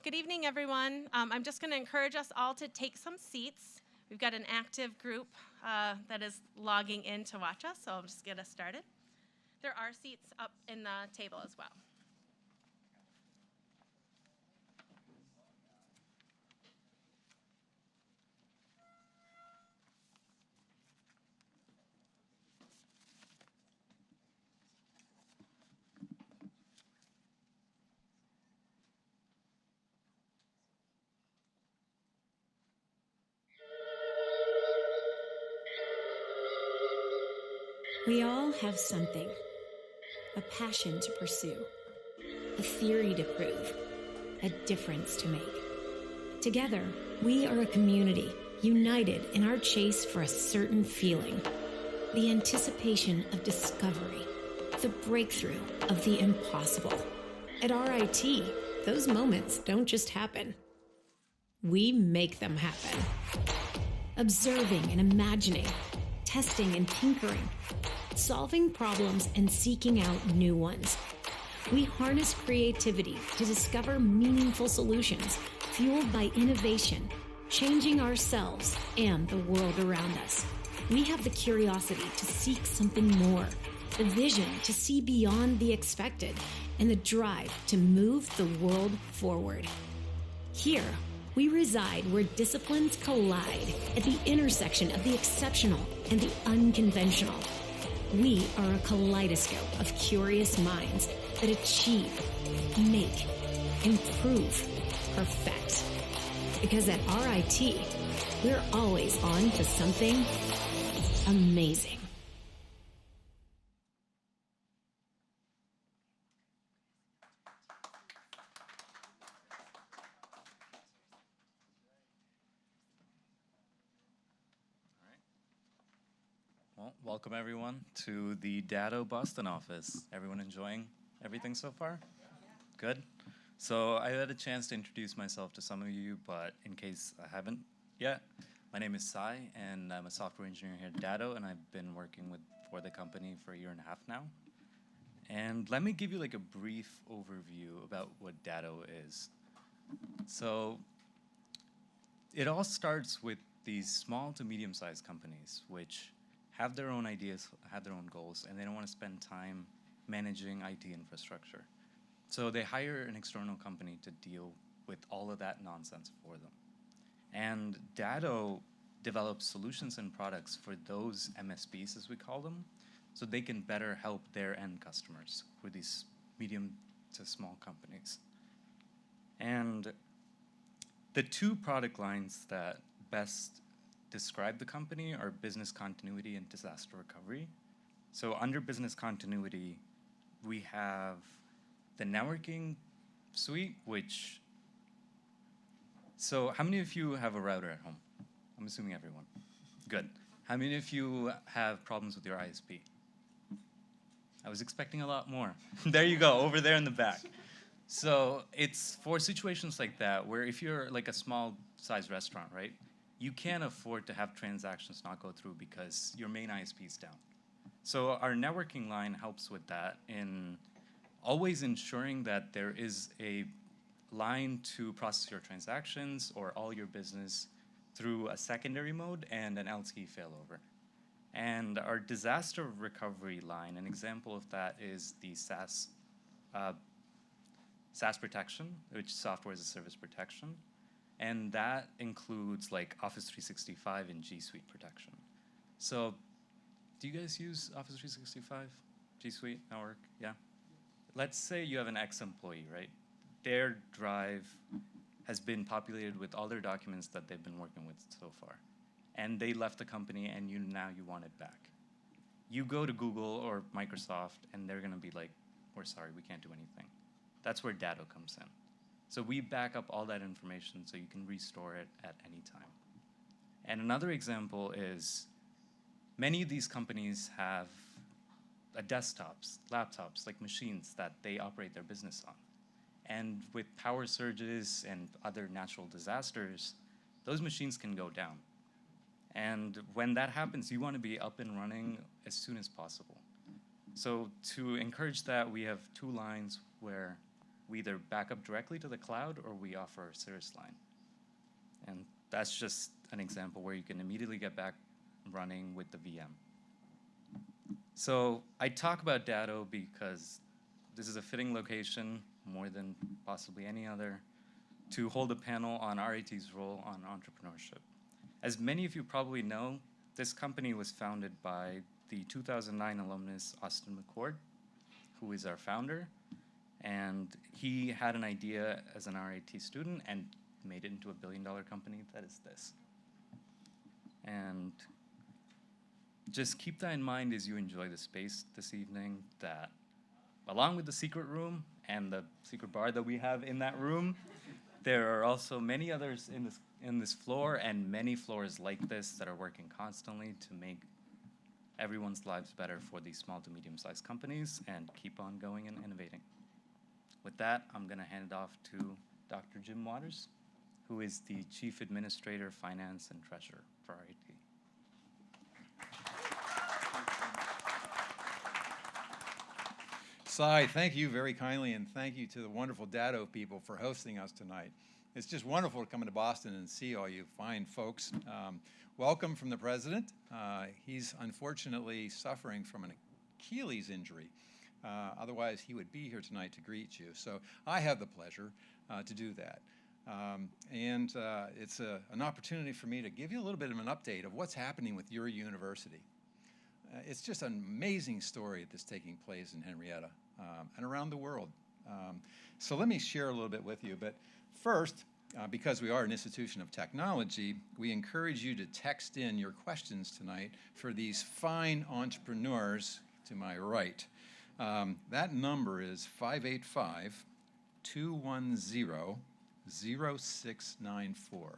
Good evening, everyone. I'm just going to encourage us all to take some seats. We've got an active group that is logging in to watch us, so I'll just get us started. There are seats up in the table as well. We all have something, a passion to pursue, a theory to prove, a difference to make. Together, we are a community united in our chase for a certain feeling, the anticipation of discovery, the breakthrough of the impossible. At RIT, those moments don't just happen. We make them happen. Observing and imagining, testing and tinkering, solving problems and seeking out new ones. We harness creativity to discover meaningful solutions, fueled by innovation, changing ourselves and the world around us. We have the curiosity to seek something more, the vision to see beyond the expected, and the drive to move the world forward. Here, we reside where disciplines collide at the intersection of the exceptional and the unconventional. We are a kaleidoscope of curious minds that achieve, make, improve, perfect. Because at RIT, we're always on to something amazing. Well, welcome everyone to the Datto Boston office. Everyone enjoying everything so far? Good. So I had a chance to introduce myself to some of you, but in case I haven't yet, my name is Sai, and I'm a software engineer here at Datto, and I've been working for the company for a year and a half now. And let me give you like a brief overview about what Datto is. So it all starts with these small to medium-sized companies, which have their own ideas, have their own goals, and they don't want to spend time managing IT infrastructure. So they hire an external company to deal with all of that nonsense for them. And Datto develops solutions and products for those MSPs, as we call them, so they can better help their end customers who are these medium to small companies. And the two product lines that best describe the company are business continuity and disaster recovery. So under business continuity, we have the networking suite, so how many of you have a router at home? I'm assuming everyone. Good. How many of you have problems with your ISP? I was expecting a lot more. There you go, over there in the back. So it's for situations like that, where if you're like a small size restaurant, right? You can't afford to have transactions not go through because your main ISP is down. So our networking line helps with that in always ensuring that there is a line to process your transactions or all your business through a secondary mode and an LTE failover. And our disaster recovery line, an example of that is the SaaS protection, which is software as a service protection. And that includes like Office 365 and G Suite protection. So do you guys use Office 365, G Suite, Network? Yeah. Let's say you have an ex-employee, right? Their drive has been populated with all their documents that they've been working with so far. And they left the company and now you want it back. You go to Google or Microsoft and they're gonna be like, we're sorry, we can't do anything. That's where Datto comes in. So we back up all that information so you can restore it at any time. And another example is many of these companies have desktops, laptops, like machines that they operate their business on. And with power surges and other natural disasters, those machines can go down. And when that happens, you want to be up and running as soon as possible. So to encourage that, we have two lines where we either back up directly to the cloud or we offer a Cirrus line. And that's just an example where you can immediately get back running with the VM. So I talk about Datto because this is a fitting location, more than possibly any other, to hold a panel on RIT's role on entrepreneurship. As many of you probably know, this company was founded by the 2009 alumnus Austin McCord, who is our founder. And he had an idea as an RIT student and made it into a billion-dollar company that is this. And just keep that in mind as you enjoy the space this evening, that along with the secret room and the secret bar that we have in that room, there are also many others in this floor and many floors like this that are working constantly to make everyone's lives better for these small to medium-sized companies and keep on going and innovating. With that, I'm going to hand it off to Dr. Jim Waters, who is the Chief Administrator, Finance, and Treasurer for RIT. Sai, thank you very kindly, and thank you to the wonderful Datto people for hosting us tonight. It's just wonderful to come into Boston and see all you fine folks. Welcome from the president. He's unfortunately suffering from an Achilles injury. Otherwise, he would be here tonight to greet you. So I have the pleasure to do that. It's an opportunity for me to give you a little bit of an update of what's happening with your university. It's just an amazing story that's taking place in Henrietta and around the world. So let me share a little bit with you. But first, because we are an institution of technology, we encourage you to text in your questions tonight for these fine entrepreneurs to my right. That number is 585-210-0694.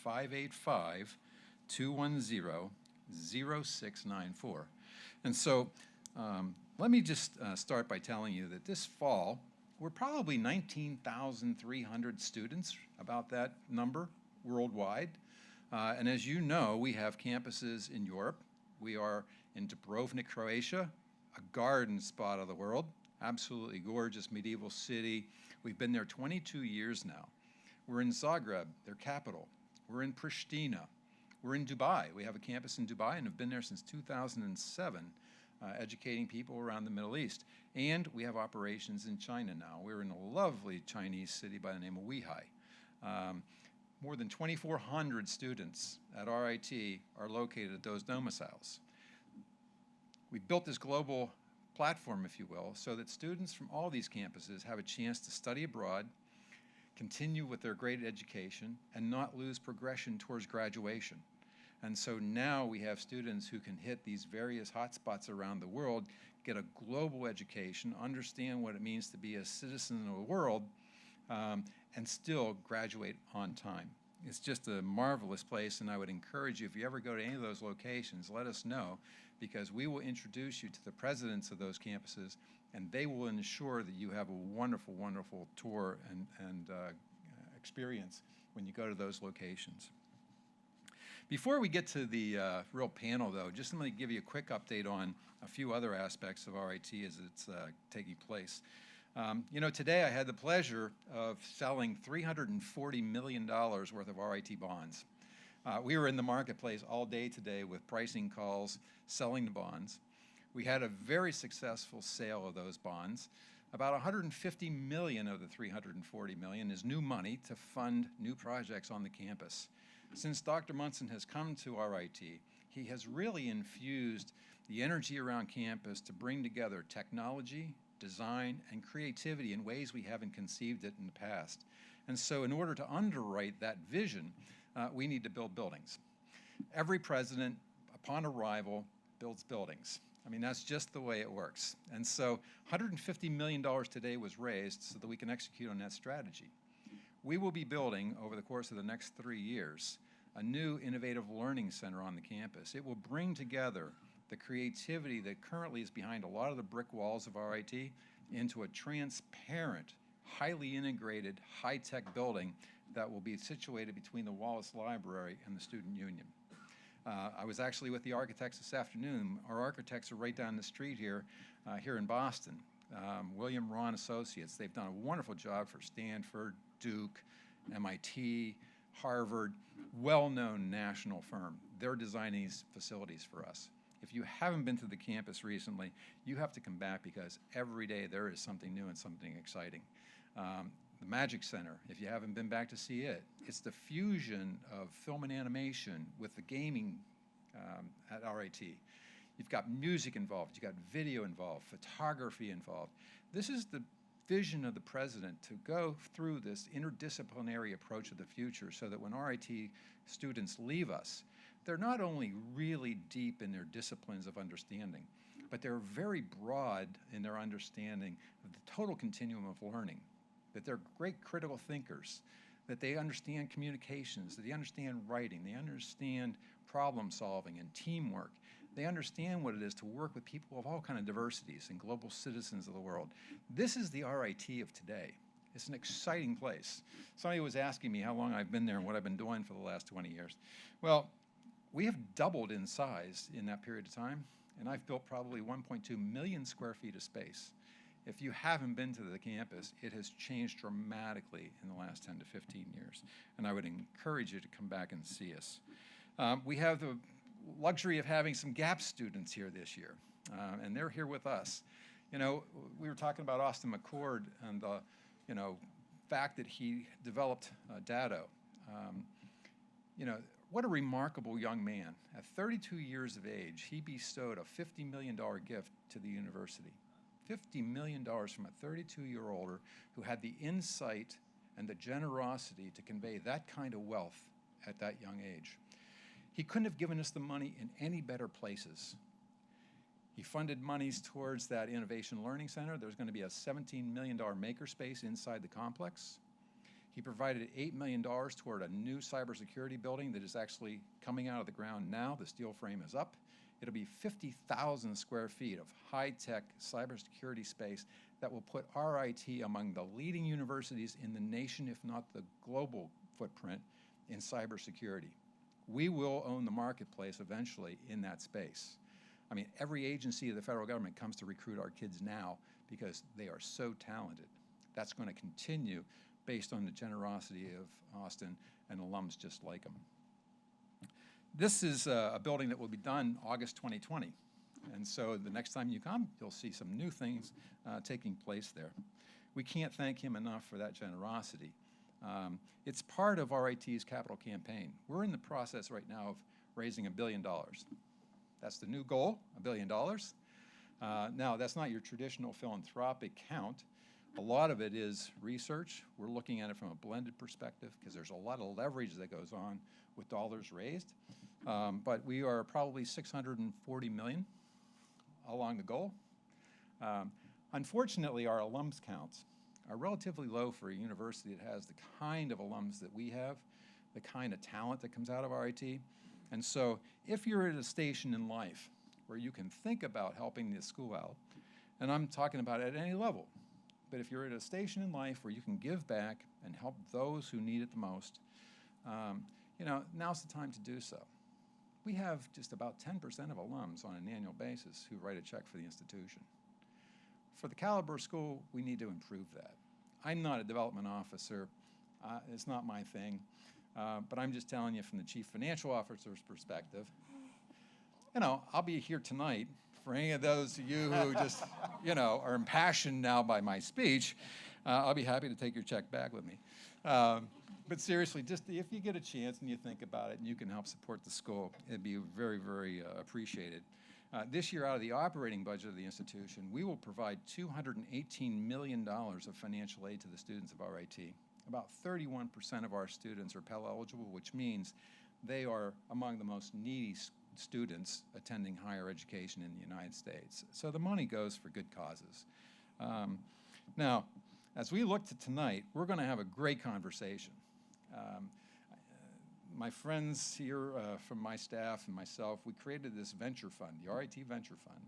585-210-0694. And so let me just start by telling you that this fall, we're probably 19,300 students, about that number, worldwide. And as you know, we have campuses in Europe. We are in Dubrovnik, Croatia, a garden spot of the world, absolutely gorgeous medieval city. We've been there 22 years now. We're in Zagreb, their capital. We're in Pristina. We're in Dubai. We have a campus in Dubai and have been there since 2007, educating people around the Middle East. And we have operations in China now. We're in a lovely Chinese city by the name of Weihai. More than 2,400 students at RIT are located at those domiciles. We built this global platform, if you will, so that students from all these campuses have a chance to study abroad, continue with their great education, and not lose progression towards graduation. And so now we have students who can hit these various hotspots around the world, get a global education, understand what it means to be a citizen of the world, and still graduate on time. It's just a marvelous place, and I would encourage you, if you ever go to any of those locations, let us know, because we will introduce you to the presidents of those campuses, and they will ensure that you have a wonderful, wonderful tour and experience when you go to those locations. Before we get to the real panel, though, just let me give you a quick update on a few other aspects of RIT as it's taking place. Today I had the pleasure of selling $340 million worth of RIT bonds. We were in the marketplace all day today with pricing calls, selling the bonds. We had a very successful sale of those bonds. About $150 million of the $340 million is new money to fund new projects on the campus. Since Dr. Munson has come to RIT, he has really infused the energy around campus to bring together technology, design, and creativity in ways we haven't conceived it in the past. And so in order to underwrite that vision, we need to build buildings. Every president, upon arrival, builds buildings. I mean, that's just the way it works. And so $150 million today was raised so that we can execute on that strategy. We will be building, over the course of the next 3 years, a new innovative learning center on the campus. It will bring together the creativity that currently is behind a lot of the brick walls of RIT into a transparent, highly integrated, high-tech building that will be situated between the Wallace Library and the Student Union. I was actually with the architects this afternoon. Our architects are right down the street here in Boston. William Rahn Associates. They've done a wonderful job for Stanford, Duke, MIT, Harvard, well-known national firm. They're designing these facilities for us. If you haven't been to the campus recently, you have to come back because every day there is something new and something exciting. The Magic Center, if you haven't been back to see it, it's the fusion of film and animation with the gaming at RIT. You've got music involved, you've got video involved, photography involved. This is the vision of the president to go through this interdisciplinary approach of the future so that when RIT students leave us, they're not only really deep in their disciplines of understanding, but they're very broad in their understanding of the total continuum of learning, that they're great critical thinkers, that they understand communications, that they understand writing, they understand problem solving and teamwork. They understand what it is to work with people of all kinds of diversities and global citizens of the world. This is the RIT of today. It's an exciting place. Somebody was asking me how long I've been there and what I've been doing for the last 20 years. Well, we have doubled in size in that period of time, and I've built probably 1.2 million square feet of space. If you haven't been to the campus, it has changed dramatically in the last 10 to 15 years, and I would encourage you to come back and see us. We have the luxury of having some GAP students here this year, and they're here with us. You know, we were talking about Austin McCord and the, fact that he developed Dado. You know, what a remarkable young man. At 32 years of age, he bestowed a $50 million gift to the university. $50 million from a 32-year-old who had the insight and the generosity to convey that kind of wealth at that young age. He couldn't have given us the money in any better places. He funded monies towards that Innovation Learning Center. There's going to be a $17 million makerspace inside the complex. He provided $8 million toward a new cybersecurity building that is actually coming out of the ground now. The steel frame is up. It'll be 50,000 square feet of high-tech cybersecurity space that will put RIT among the leading universities in the nation, if not the global footprint, in cybersecurity. We will own the marketplace eventually in that space. I mean, every agency of the federal government comes to recruit our kids now because they are so talented. That's going to continue based on the generosity of Austin and alums just like them. This is a building that will be done August 2020. And so the next time you come, you'll see some new things taking place there. We can't thank him enough for that generosity. It's part of RIT's capital campaign. We're in the process right now of raising $1 billion. That's the new goal, $1 billion. Now, that's not your traditional philanthropic count. A lot of it is research. We're looking at it from a blended perspective because there's a lot of leverage that goes on with dollars raised. But we are probably $640 million along the goal. Unfortunately, our alums counts are relatively low for a university that has the kind of alums that we have, the kind of talent that comes out of RIT. And so if you're at a station in life where you can think about helping the school out, and I'm talking about at any level, but if you're at a station in life where you can give back and help those who need it the most, now's the time to do so. We have just about 10% of alums on an annual basis who write a check for the institution. For the caliber school, we need to improve that. I'm not a development officer. It's not my thing. But I'm just telling you from the chief financial officer's perspective, I'll be here tonight for any of those of you who just, are impassioned now by my speech. I'll be happy to take your check back with me. But seriously, just if you get a chance and you think about it and you can help support the school, it'd be very, very appreciated. This year, out of the operating budget of the institution, we will provide $218 million of financial aid to the students of RIT. About 31% of our students are Pell eligible, which means they are among the most needy students attending higher education in the United States. So the money goes for good causes. Now, as we look to tonight, we're going to have a great conversation. My friends here from my staff and myself, we created this venture fund, the RIT Venture Fund.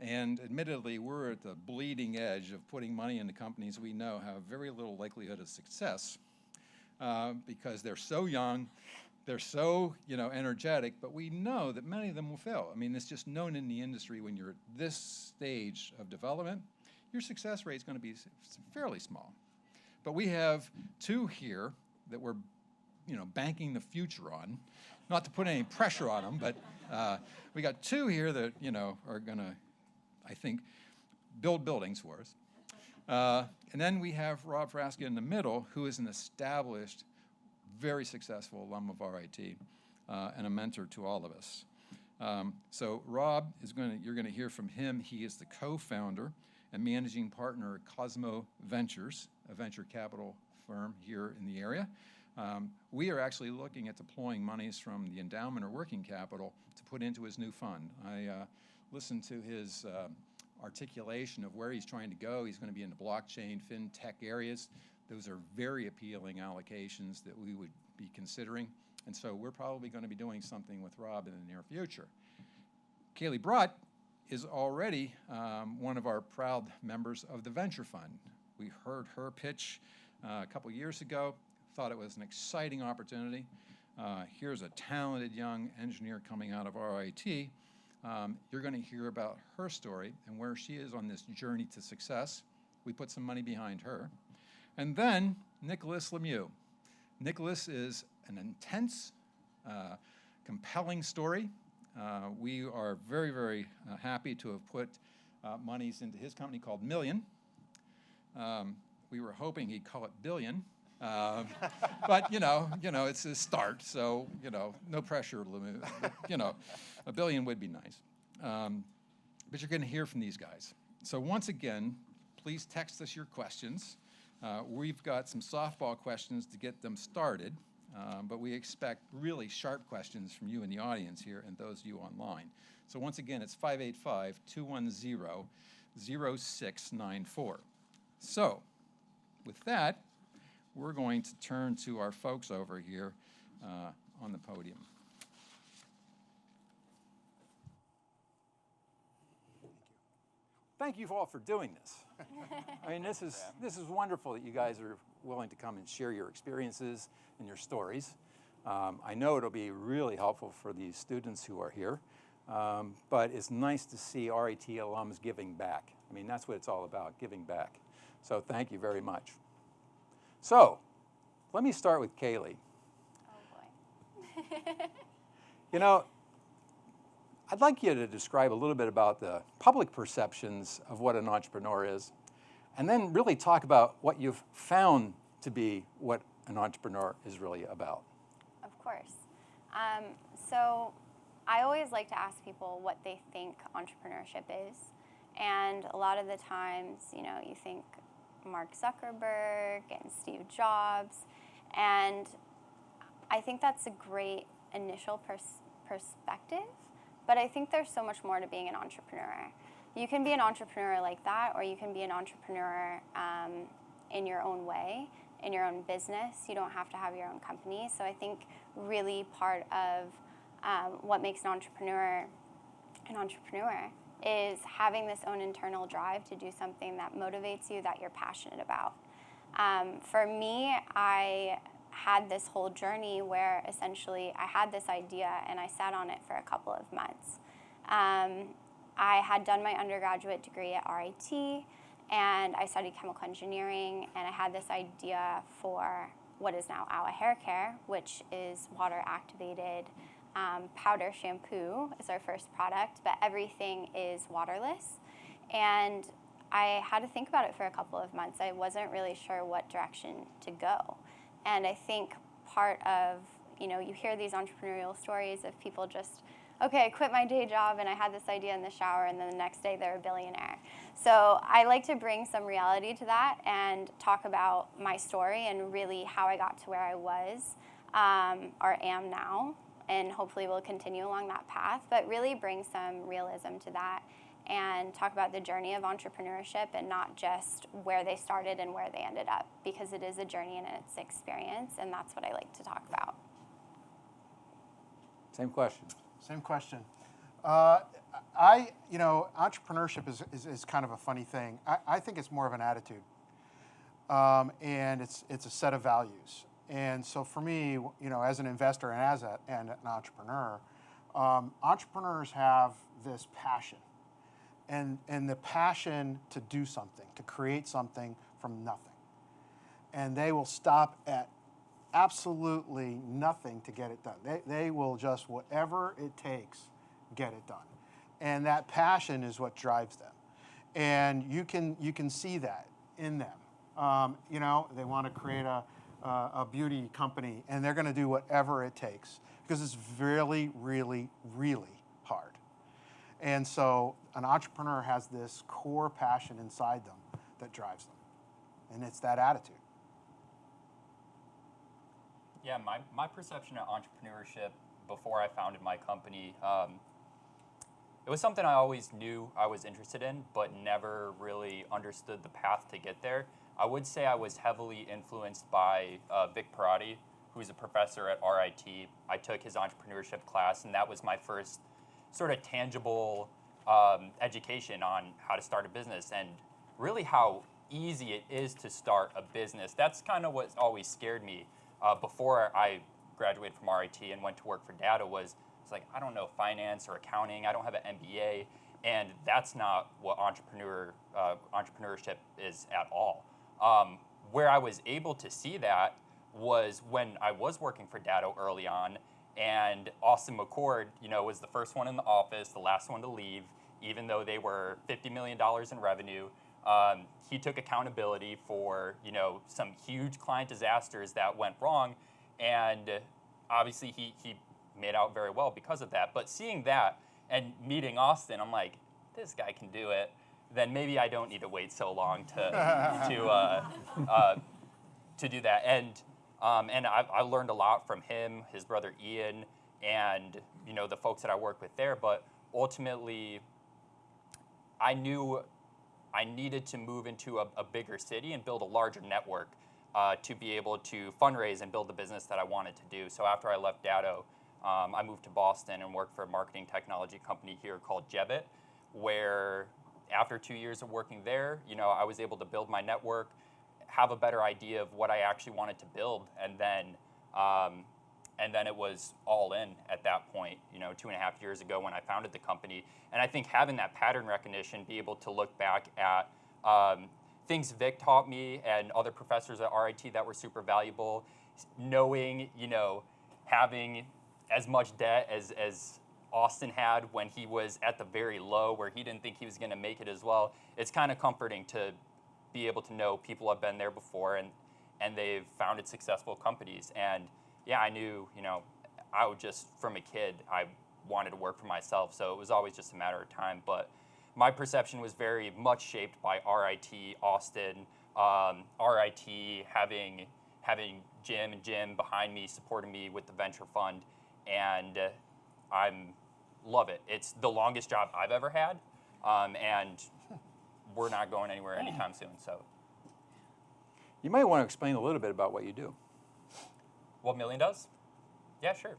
And admittedly, we're at the bleeding edge of putting money into companies we know have very little likelihood of success because they're so young, they're so energetic, but we know that many of them will fail. I mean, it's just known in the industry when you're at this stage of development, your success rate is going to be fairly small. But we have two here that we're, banking the future on. Not to put any pressure on them, but we got two here that, are going to, I think, build buildings for us. And then we have Rob Frasca in the middle, who is an established, very successful alum of RIT and a mentor to all of us. So Rob you're going to hear from him. He is the co-founder and managing partner at Cosmo Ventures, a venture capital firm here in the area. We are actually looking at deploying monies from the endowment or working capital to put into his new fund. I listened to his articulation of where he's trying to go. He's going to be in the blockchain, fintech areas. Those are very appealing allocations that we would be considering. And so we're probably going to be doing something with Rob in the near future. Kaylee Brott is already one of our proud members of the Venture Fund. We heard her pitch a couple years ago, thought it was an exciting opportunity. Here's a talented young engineer coming out of RIT. You're going to hear about her story and where she is on this journey to success. We put some money behind her. And then Nicholas Lemieux. Nicholas is an intense, compelling story. We are very, very happy to have put monies into his company called Million. We were hoping he'd call it Billion. But, it's a start, so, no pressure, Lemieux. A billion would be nice. But you're going to hear from these guys. So once again, please text us your questions. We've got some softball questions to get them started, but we expect really sharp questions from you in the audience here and those of you online. So once again, it's 585-210-0694. So with that, we're going to turn to our folks over here on the podium. Thank you all for doing this. I mean, this is wonderful that you guys are willing to come and share your experiences and your stories. I know it'll be really helpful for these students who are here, but it's nice to see RIT alums giving back. I mean, that's what it's all about, giving back. So thank you very much. So let me start with Kaylee. Oh boy. I'd like you to describe a little bit about the public perceptions of what an entrepreneur is, and then really talk about what you've found to be what an entrepreneur is really about. Of course. So I always like to ask people what they think entrepreneurship is. And a lot of the times, you think Mark Zuckerberg and Steve Jobs. And I think that's a great initial perspective. But I think there's so much more to being an entrepreneur. You can be an entrepreneur like that, or you can be an entrepreneur in your own way, in your own business. You don't have to have your own company. So I think really part of what makes an entrepreneur is having this own internal drive to do something that motivates you, that you're passionate about. For me, I had this whole journey where essentially I had this idea and I sat on it for a couple of months. I had done my undergraduate degree at RIT and I studied chemical engineering, and I had this idea for what is now Awa Hair Care, which is water activated powder shampoo is our first product, but everything is waterless. And I had to think about it for a couple of months. I wasn't really sure what direction to go. And I think part of, you hear these entrepreneurial stories of people just, okay, I quit my day job and I had this idea in the shower, and then the next day they're a billionaire. So I like to bring some reality to that and talk about my story and really how I got to where I was or am now, and hopefully we'll continue along that path, but really bring some realism to that and talk about the journey of entrepreneurship and not just where they started and where they ended up, because it is a journey and it's an experience, and that's what I like to talk about. Same question. Same question. Entrepreneurship is kind of a funny thing. I think it's more of an attitude, and it's a set of values. And so for me, as an investor and as an entrepreneur, entrepreneurs have this passion. and the passion to do something, to create something from nothing. And they will stop at absolutely nothing to get it done. They will just, whatever it takes, get it done. And that passion is what drives them. And you can see that in them. They want to create a beauty company, and they're going to do whatever it takes because it's really, really, really hard. And so an entrepreneur has this core passion inside them that drives them. And it's that attitude. Yeah, my perception of entrepreneurship before I founded my company, it was something I always knew I was interested in, but never really understood the path to get there. I would say I was heavily influenced by Vic Parati, who's a professor at RIT. I took his entrepreneurship class, and that was my first sort of tangible education on how to start a business and really how easy it is to start a business. That's kind of what always scared me before I graduated from RIT and went to work for Datto was it's like, I don't know finance or accounting, I don't have an MBA, and that's not what entrepreneurship is at all. Where I was able to see that was when I was working for Datto early on, and Austin McCord, was the first one in the office, the last one to leave, even though they were $50 million in revenue. He took accountability for, some huge client disasters that went wrong, and obviously he made out very well because of that. But seeing that and meeting Austin, I'm like, this guy can do it. Then maybe I don't need to wait so long to do that. And I learned a lot from him, his brother Ian, and the folks that I work with there. But ultimately, I knew I needed to move into a bigger city and build a larger network to be able to fundraise and build the business that I wanted to do. So after I left Datto, I moved to Boston and worked for a marketing technology company here called Jebit, where after 2 years of working there, I was able to build my network, have a better idea of what I actually wanted to build, and then it was all in at that point, 2.5 years ago when I founded the company. And I think having that pattern recognition, be able to look back at things Vic taught me and other professors at RIT that were super valuable, knowing, having as much debt as Austin had when he was at the very low where he didn't think he was going to make it as well. It's kind of comforting to be able to know people have been there before and they've founded successful companies. And yeah, I knew, I would just, from a kid, I wanted to work for myself. So it was always just a matter of time. But my perception was very much shaped by RIT, Austin, RIT having Jim behind me, supporting me with the venture fund. And love it. It's the longest job I've ever had. And we're not going anywhere anytime soon. So You might want to explain a little bit about what you do. what Million does? Yeah, sure.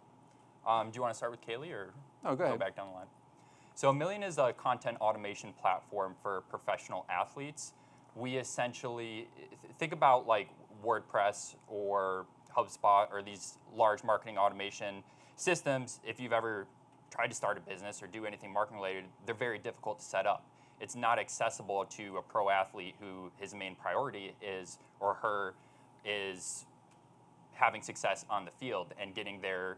Do you want to start with Kaylee or Oh, go go ahead. back down the line? So Million is a content automation platform for professional athletes. We essentially think about like WordPress or HubSpot or these large marketing automation systems. If you've ever tried to start a business or do anything marketing related, they're very difficult to set up. It's not accessible to a pro athlete who his main priority is or her is having success on the field and getting their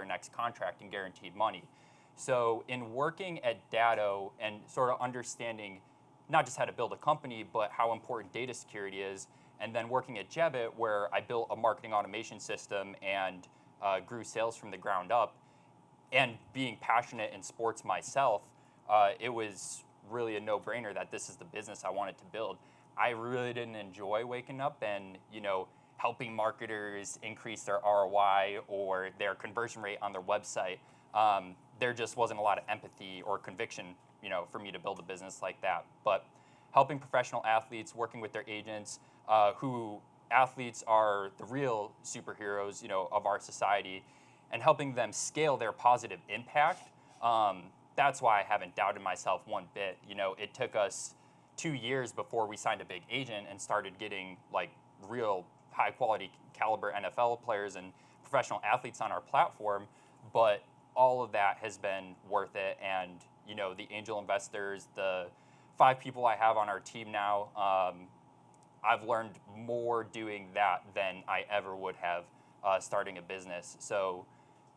next contract and guaranteed money. So in working at Datto and sort of understanding not just how to build a company, but how important data security is, and then working at Jebit where I built a marketing automation system and grew sales from the ground up, and being passionate in sports myself, it was really a no-brainer that this is the business I wanted to build. I really didn't enjoy waking up and, helping marketers increase their ROI or their conversion rate on their website. There just wasn't a lot of empathy or conviction, for me to build a business like that. But helping professional athletes, working with their agents, who athletes are the real superheroes, of our society, and helping them scale their positive impact. That's why I haven't doubted myself one bit. It took us 2 years before we signed a big agent and started getting like real high quality caliber NFL players and professional athletes on our platform. But all of that has been worth it. And, the angel investors, the 5 people I have on our team now, I've learned more doing that than I ever would have starting a business. So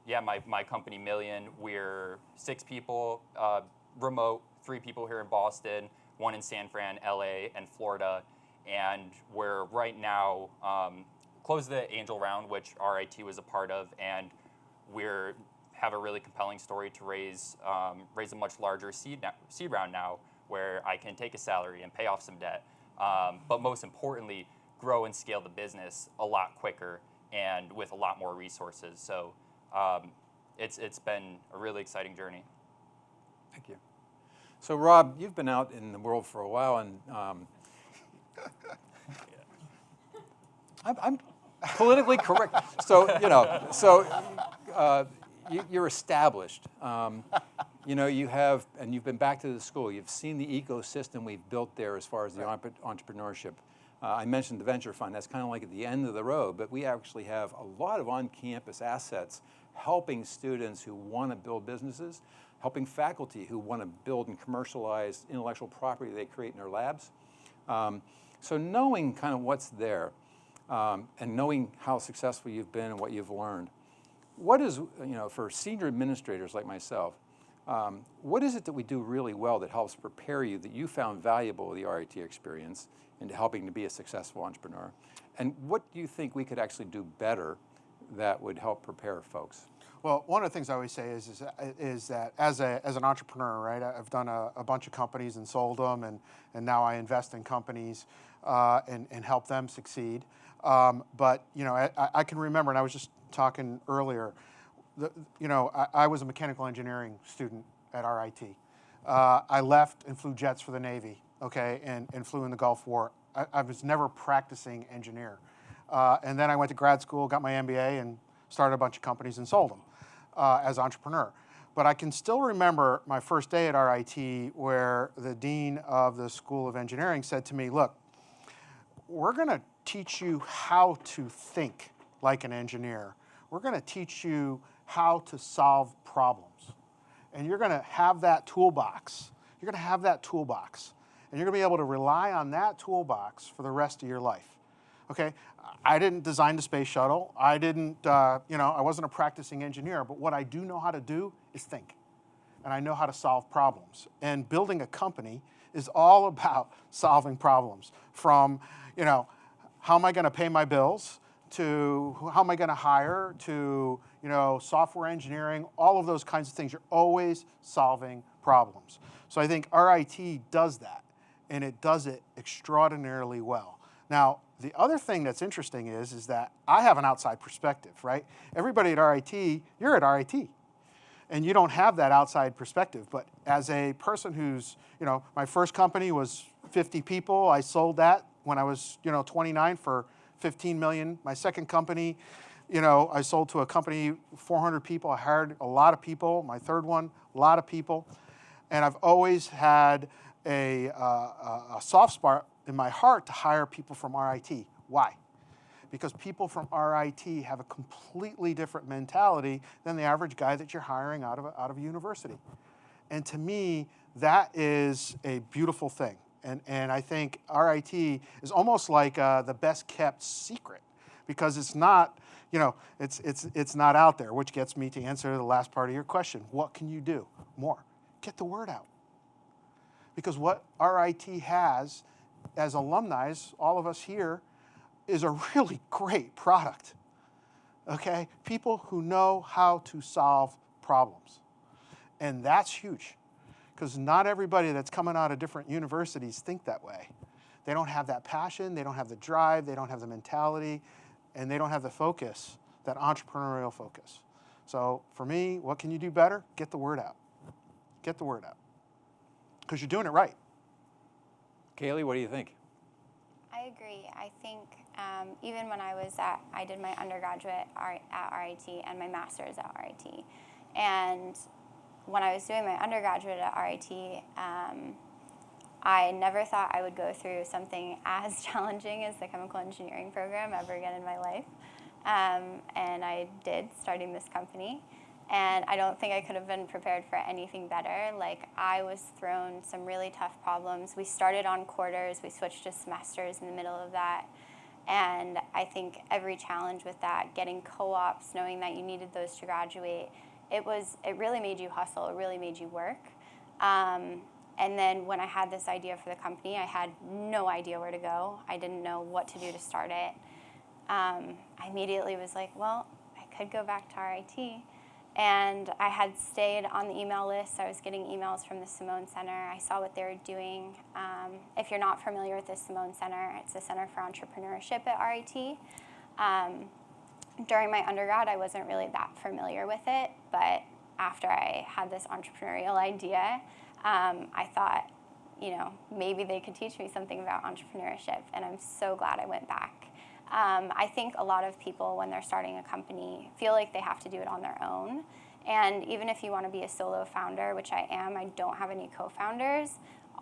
yeah, my company Million, we're 6 people remote, 3 people here in Boston, 1 in San Fran, LA, and Florida. And we're right now closed the angel round, which RIT was a part of, and we're have a really compelling story to raise a much larger seed round now, where I can take a salary and pay off some debt, but most importantly, grow and scale the business a lot quicker and with a lot more resources. So it's been a really exciting journey. Thank you. So Rob, you've been out in the world for a while, and I'm politically correct. So you're established. You have, and you've been back to the school. You've seen the ecosystem we've built there as far as the entrepreneurship. I mentioned the venture fund. That's kind of like at the end of the road, but we actually have a lot of on-campus assets helping students who want to build businesses, helping faculty who want to build and commercialize intellectual property they create in their labs. So knowing kind of what's there and knowing how successful you've been and what you've learned, what is, for senior administrators like myself, what is it that we do really well that helps prepare you, that you found valuable with the RIT experience into helping to be a successful entrepreneur? And what do you think we could actually do better that would help prepare folks? Well, one of the things I always say is that as an entrepreneur, right? I've done a bunch of companies and sold them, and now I invest in companies and help them succeed. But I can remember, and I was just talking earlier, I was a mechanical engineering student at RIT. I left and flew jets for the Navy, okay, and flew in the Gulf War. I was never a practicing engineer. And then I went to grad school, got my MBA, and started a bunch of companies and sold them as an entrepreneur. But I can still remember my first day at RIT where the dean of the School of Engineering said to me, look, we're going to teach you how to think like an engineer. We're going to teach you how to solve problems. And you're going to have that toolbox. You're going to have that toolbox. And you're going to be able to rely on that toolbox for the rest of your life. Okay? I didn't design the space shuttle. I didn't, I wasn't a practicing engineer. But what I do know how to do is think. And I know how to solve problems. And building a company is all about solving problems. From, how am I going to pay my bills, to how am I going to hire, to software engineering, all of those kinds of things. You're always solving problems. So I think RIT does that, and it does it extraordinarily well. Now, the other thing that's interesting is that I have an outside perspective, right? Everybody at RIT, you're at RIT, and you don't have that outside perspective. But as a person who's, my first company was 50 people. I sold that when I was, 29 for $15 million. My second company, I sold to a company, 400 people. I hired a lot of people. My third one, a lot of people. And I've always had a soft spot in my heart to hire people from RIT. Why? Because people from RIT have a completely different mentality than the average guy that you're hiring out of a university. And to me, that is a beautiful thing. And I think RIT is almost like the best kept secret, because it's not, it's not out there, which gets me to answer the last part of your question. What can you do more? Get the word out. Because what RIT has as alumni, all of us here, is a really great product. Okay? People who know how to solve problems. And that's huge. Because not everybody that's coming out of different universities think that way. They don't have that passion, they don't have the drive, they don't have the mentality, and they don't have the focus, that entrepreneurial focus. So for me, what can you do better? Get the word out. Get the word out. Because you're doing it right. Kaylee, what do you think? I agree. I think even when I did my undergraduate at RIT and my master's at RIT. And when I was doing my undergraduate at RIT, I never thought I would go through something as challenging as the chemical engineering program ever again in my life. And I did, starting this company. And I don't think I could have been prepared for anything better. Like, I was thrown some really tough problems. We started on quarters, we switched to semesters in the middle of that. And I think every challenge with that, getting co-ops, knowing that you needed those to graduate, it really made you hustle, it really made you work. And then when I had this idea for the company, I had no idea where to go. I didn't know what to do to start it. I immediately was like, well, I could go back to RIT. And I had stayed on the email list. I was getting emails from the Simone Center. I saw what they were doing. If you're not familiar with the Simone Center, it's a Center for Entrepreneurship at RIT. During my undergrad, I wasn't really that familiar with it, but after I had this entrepreneurial idea, I thought, maybe they could teach me something about entrepreneurship, and I'm so glad I went back. I think a lot of people, when they're starting a company, feel like they have to do it on their own. And even if you want to be a solo founder, which I am, I don't have any co-founders,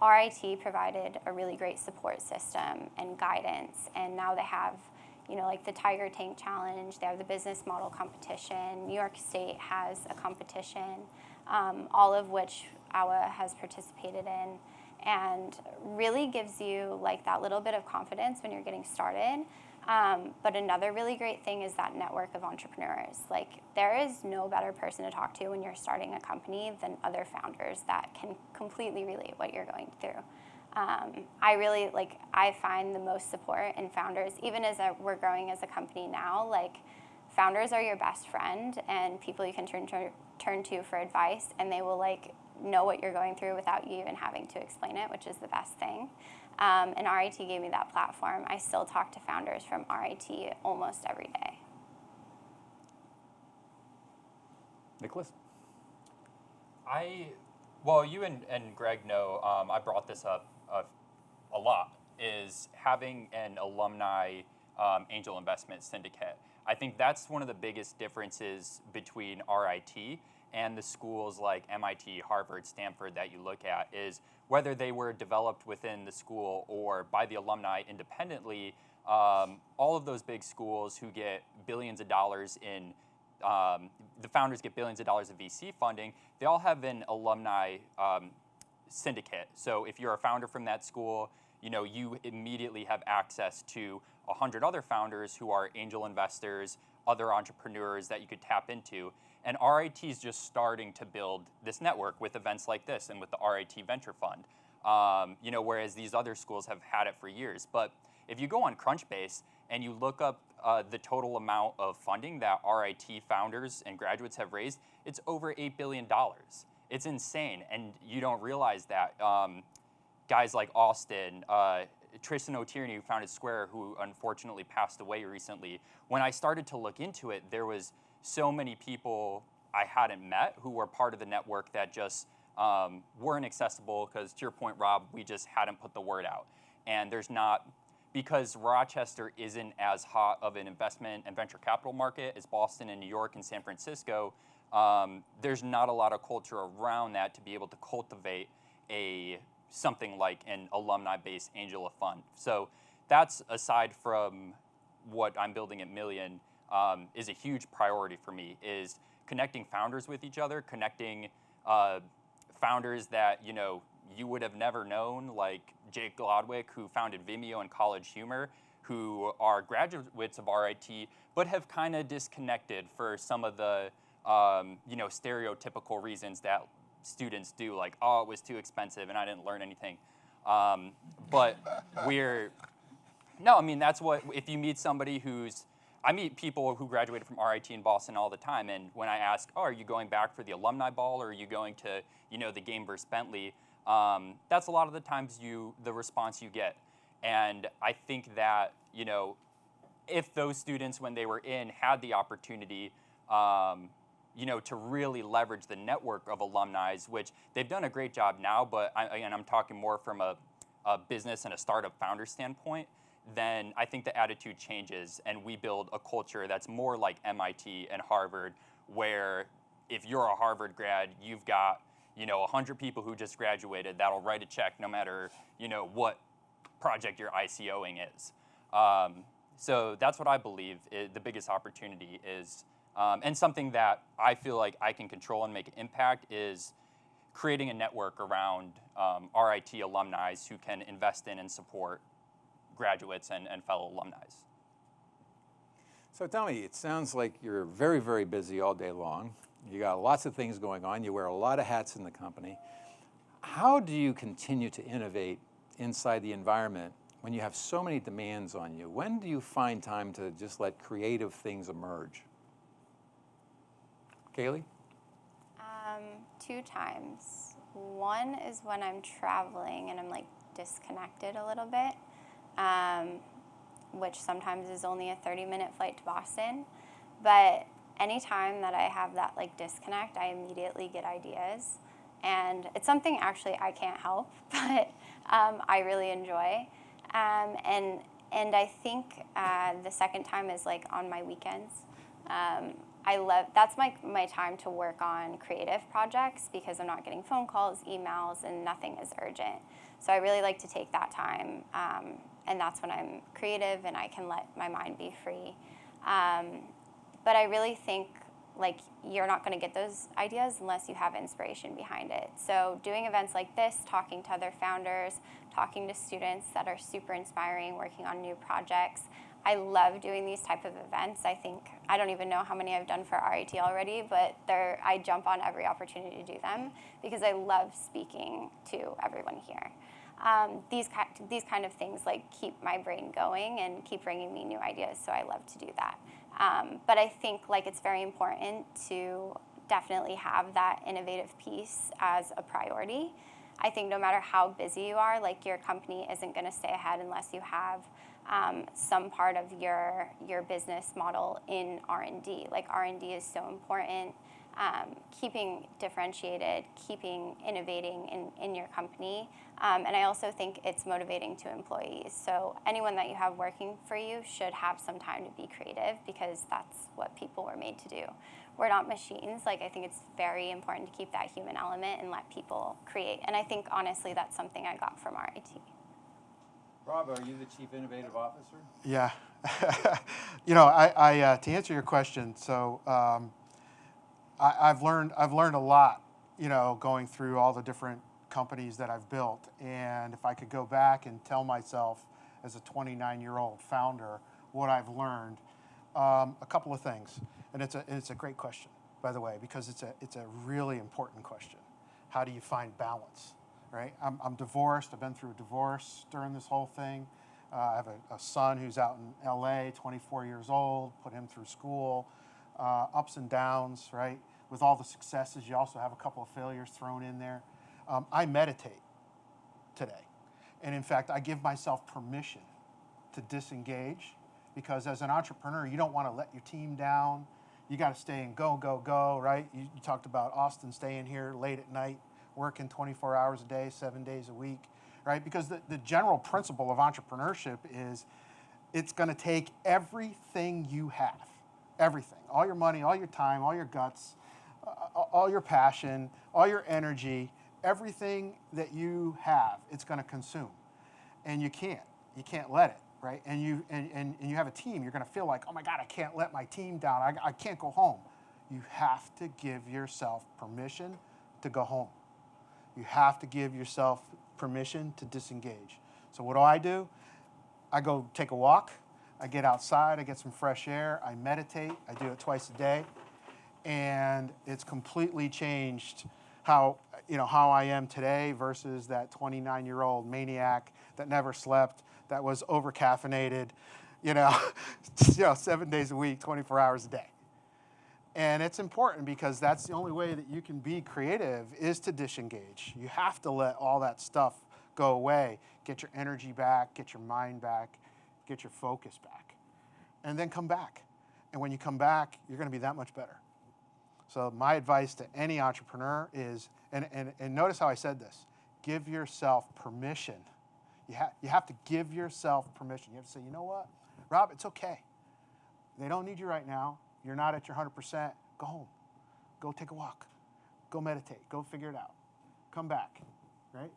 RIT provided a really great support system and guidance. And now they have, like the Tiger Tank Challenge, they have the business model competition, New York State has a competition, all of which AWA has participated in, and really gives you like that little bit of confidence when you're getting started. But another really great thing is that network of entrepreneurs. Like, there is no better person to talk to when you're starting a company than other founders that can completely relate what you're going through. I find the most support in founders, even as we're growing as a company now. Like, founders are your best friend and people you can turn to for advice, and they will know what you're going through without you even having to explain it, which is the best thing. And RIT gave me that platform. I still talk to founders from RIT almost every day. Nicholas? Well, you and Greg know, I brought this up a lot, is having an alumni angel investment syndicate. I think that's one of the biggest differences between RIT and the schools like MIT, Harvard, Stanford that you look at, is whether they were developed within the school or by the alumni independently. All of those big schools who get billions of dollars in, the founders get billions of dollars of VC funding, they all have an alumni syndicate. So if you're a founder from that school, you immediately have access to 100 other founders who are angel investors, other entrepreneurs that you could tap into. And RIT is just starting to build this network with events like this and with the RIT Venture Fund. Whereas these other schools have had it for years. But if you go on Crunchbase and you look up the total amount of funding that RIT founders and graduates have raised, it's over $8 billion. It's insane, and you don't realize that. Guys like Austin, Tristan O'Tierney, who founded Square, who unfortunately passed away recently, when I started to look into it, there was so many people I hadn't met who were part of the network that just weren't accessible because, to your point, Rob, we just hadn't put the word out. And there's not, because Rochester isn't as hot of an investment and venture capital market as Boston and New York and San Francisco, there's not a lot of culture around that to be able to cultivate something like an alumni-based angel of fund. So that's, aside from what I'm building at Million, is a huge priority for me, is connecting founders with each other, connecting founders that you would have never known, like Jake Glodwick, who founded Vimeo and College Humor, who are graduates of RIT, but have kind of disconnected for some of the stereotypical reasons that students do, like, oh, it was too expensive and I didn't learn anything. But that's what, if you meet somebody I meet people who graduated from RIT in Boston all the time, and when I ask, oh, are you going back for the alumni ball, or are you going to, the game versus Bentley, that's a lot of the times the response you get. And I think that, if those students, when they were in, had the opportunity, to really leverage the network of alumni, which they've done a great job now, but I'm talking more from a business and a startup founder standpoint, then I think the attitude changes and we build a culture that's more like MIT and Harvard, where if you're a Harvard grad, you've got 100 people who just graduated that'll write a check no matter what project you're ICOing is. So that's what I believe the biggest opportunity is And something that I feel like I can control and make an impact is creating a network around RIT alumni who can invest in and support graduates and fellow alumni. So tell me, it sounds like you're very, very busy all day long. You got lots of things going on. You wear a lot of hats in the company. How do you continue to innovate inside the environment when you have so many demands on you? When do you find time to just let creative things emerge? Kaylee? 2 times. One is when I'm traveling and I'm like disconnected a little bit, which sometimes is only a 30-minute flight to Boston. But anytime that I have that like disconnect, I immediately get ideas. And it's something actually I can't help, but I really enjoy. And I think the second time is like on my weekends. That's my time to work on creative projects because I'm not getting phone calls, emails, and nothing is urgent. So I really like to take that time, and that's when I'm creative and I can let my mind be free. But I really think like you're not going to get those ideas unless you have inspiration behind it. So doing events like this, talking to other founders, talking to students that are super inspiring, working on new projects. I love doing these type of events. I don't even know how many I've done for RIT already, but I jump on every opportunity to do them because I love speaking to everyone here. These kind of things like keep my brain going and keep bringing me new ideas, so I love to do that. But I think like it's very important to definitely have that innovative piece as a priority. I think no matter how busy you are, like your company isn't going to stay ahead unless you have some part of your business model in R&D. Like R&D is so important. Keeping differentiated, keeping innovating in your company. And I also think it's motivating to employees. So anyone that you have working for you should have some time to be creative because that's what people were made to do. We're not machines. Like I think it's very important to keep that human element and let people create. And I think honestly that's something I got from RIT. Rob, are you the Chief Innovative Officer? Yeah. I to answer your question, so I've learned a lot, going through all the different companies that I've built. And if I could go back and tell myself as a 29-year-old founder what I've learned, a couple of things. And it's a great question, by the way, because it's a really important question. How do you find balance? Right? I'm divorced. I've been through a divorce during this whole thing. I have a son who's out in LA, 24 years old, put him through school, ups and downs, right? With all the successes, you also have a couple of failures thrown in there. I meditate today. And in fact, I give myself permission to disengage because as an entrepreneur, you don't want to let your team down. You got to stay in go, go, go, right? You talked about Austin staying here late at night, working 24 hours a day, 7 days a week, right? Because the general principle of entrepreneurship is it's going to take everything you have, everything, all your money, all your time, all your guts, all your passion, all your energy, everything that you have, it's going to consume. And you can't let it, right? And you have a team, you're going to feel like, oh my God, I can't let my team down. I can't go home. You have to give yourself permission to go home. You have to give yourself permission to disengage. So what do? I go take a walk. I get outside. I get some fresh air. I meditate. I do it twice a day. And it's completely changed how I am today versus that 29-year-old maniac that never slept, that was over-caffeinated, 7 days a week, 24 hours a day. And it's important because that's the only way that you can be creative is to disengage. You have to let all that stuff go away, get your energy back, get your mind back, get your focus back, and then come back. And when you come back, you're going to be that much better. So my advice to any entrepreneur is, and notice how I said this, give yourself permission. You have to give yourself permission. You have to say, you know what, Rob, it's okay. They don't need you right now. You're not at your 100%. Go home. Go take a walk. Go meditate. Go figure it out. Come back, right?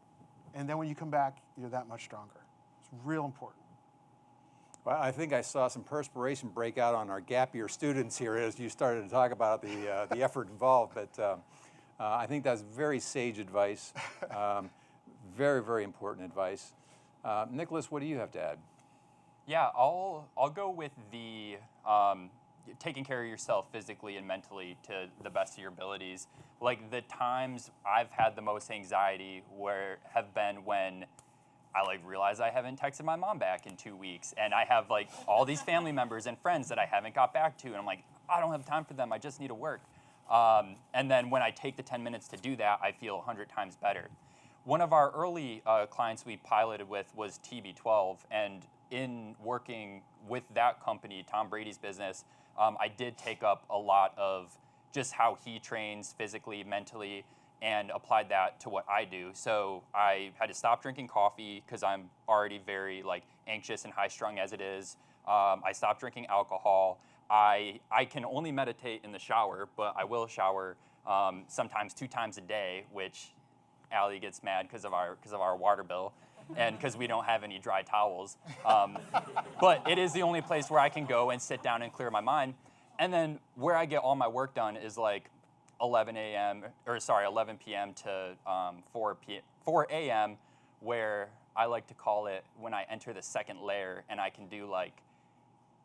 And then when you come back, you're that much stronger. It's real important. Well, I think I saw some perspiration break out on our gap year students here as you started to talk about the effort involved. But I think that's very sage advice, very, very important advice. Nicholas, what do you have to add? Yeah, I'll go with the taking care of yourself physically and mentally to the best of your abilities. Like the times I've had the most anxiety have been when I realize I haven't texted my mom back in 2 weeks, and I have all these family members and friends that I haven't got back to, and I'm like, I don't have time for them. I just need to work. And then when I take the 10 minutes to do that, I feel 100 times better. One of our early clients we piloted with was TB12, and in working with that company, Tom Brady's business, I did take up a lot of just how he trains physically, mentally, and applied that to what I do. So I had to stop drinking coffee because I'm already very anxious and high strung as it is. I stopped drinking alcohol. I can only meditate in the shower, but I will shower sometimes 2 times a day, which Allie gets mad because of our water bill and because we don't have any dry towels. But it is the only place where I can go and sit down and clear my mind. And then where I get all my work done is 11 p.m. to 4 a.m., where I like to call it when I enter the second layer and I can do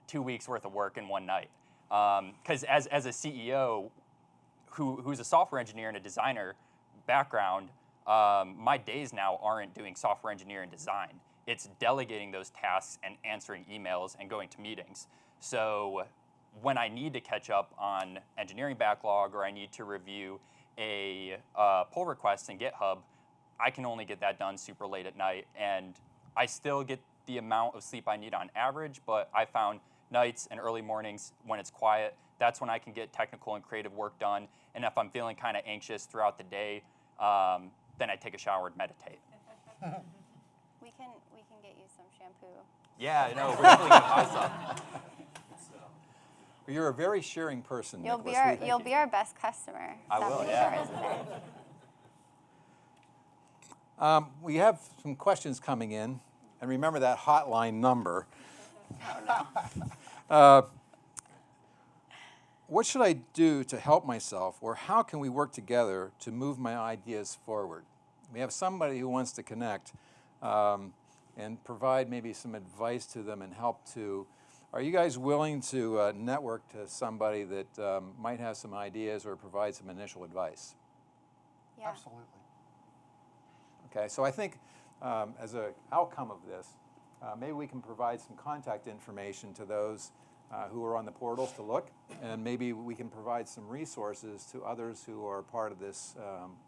2 weeks worth of work in one night. Because as a CEO who's a software engineer and a designer background, my days now aren't doing software engineering and design. It's delegating those tasks and answering emails and going to meetings. So when I need to catch up on engineering backlog or I need to review a pull request in GitHub, I can only get that done super late at night. And I still get the amount of sleep I need on average, but I found nights and early mornings when it's quiet, that's when I can get technical and creative work done. And if I'm feeling kind of anxious throughout the day, then I take a shower and meditate. We can get you some shampoo. Yeah, I know. We're definitely going to buy some. You're a very sharing person, You'll Nicholas. be our best customer. I will, yeah. We have some questions coming in, and remember that hotline number. What should I do to help myself, or how can we work together to move my ideas forward? We have somebody who wants to connect and provide maybe some advice to them and help to. Are you guys willing to network to somebody that might have some ideas or provide some initial advice? Yeah. Absolutely. Okay, so I think as an outcome of this, maybe we can provide some contact information to those who are on the portals to look, and maybe we can provide some resources to others who are part of this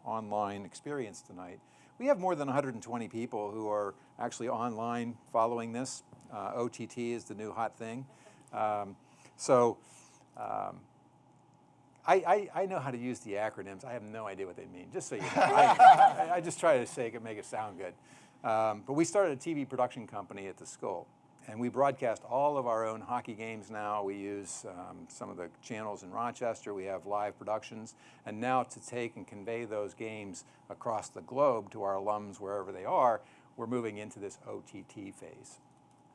online experience tonight. We have more than 120 people who are actually online following this. OTT is the new hot thing. I know how to use the acronyms. I have no idea what they mean, just so you know. I just try to make it sound good. But we started a TV production company at the school, and we broadcast all of our own hockey games now. We use some of the channels in Rochester. We have live productions. And now to take and convey those games across the globe to our alums wherever they are, we're moving into this OTT phase.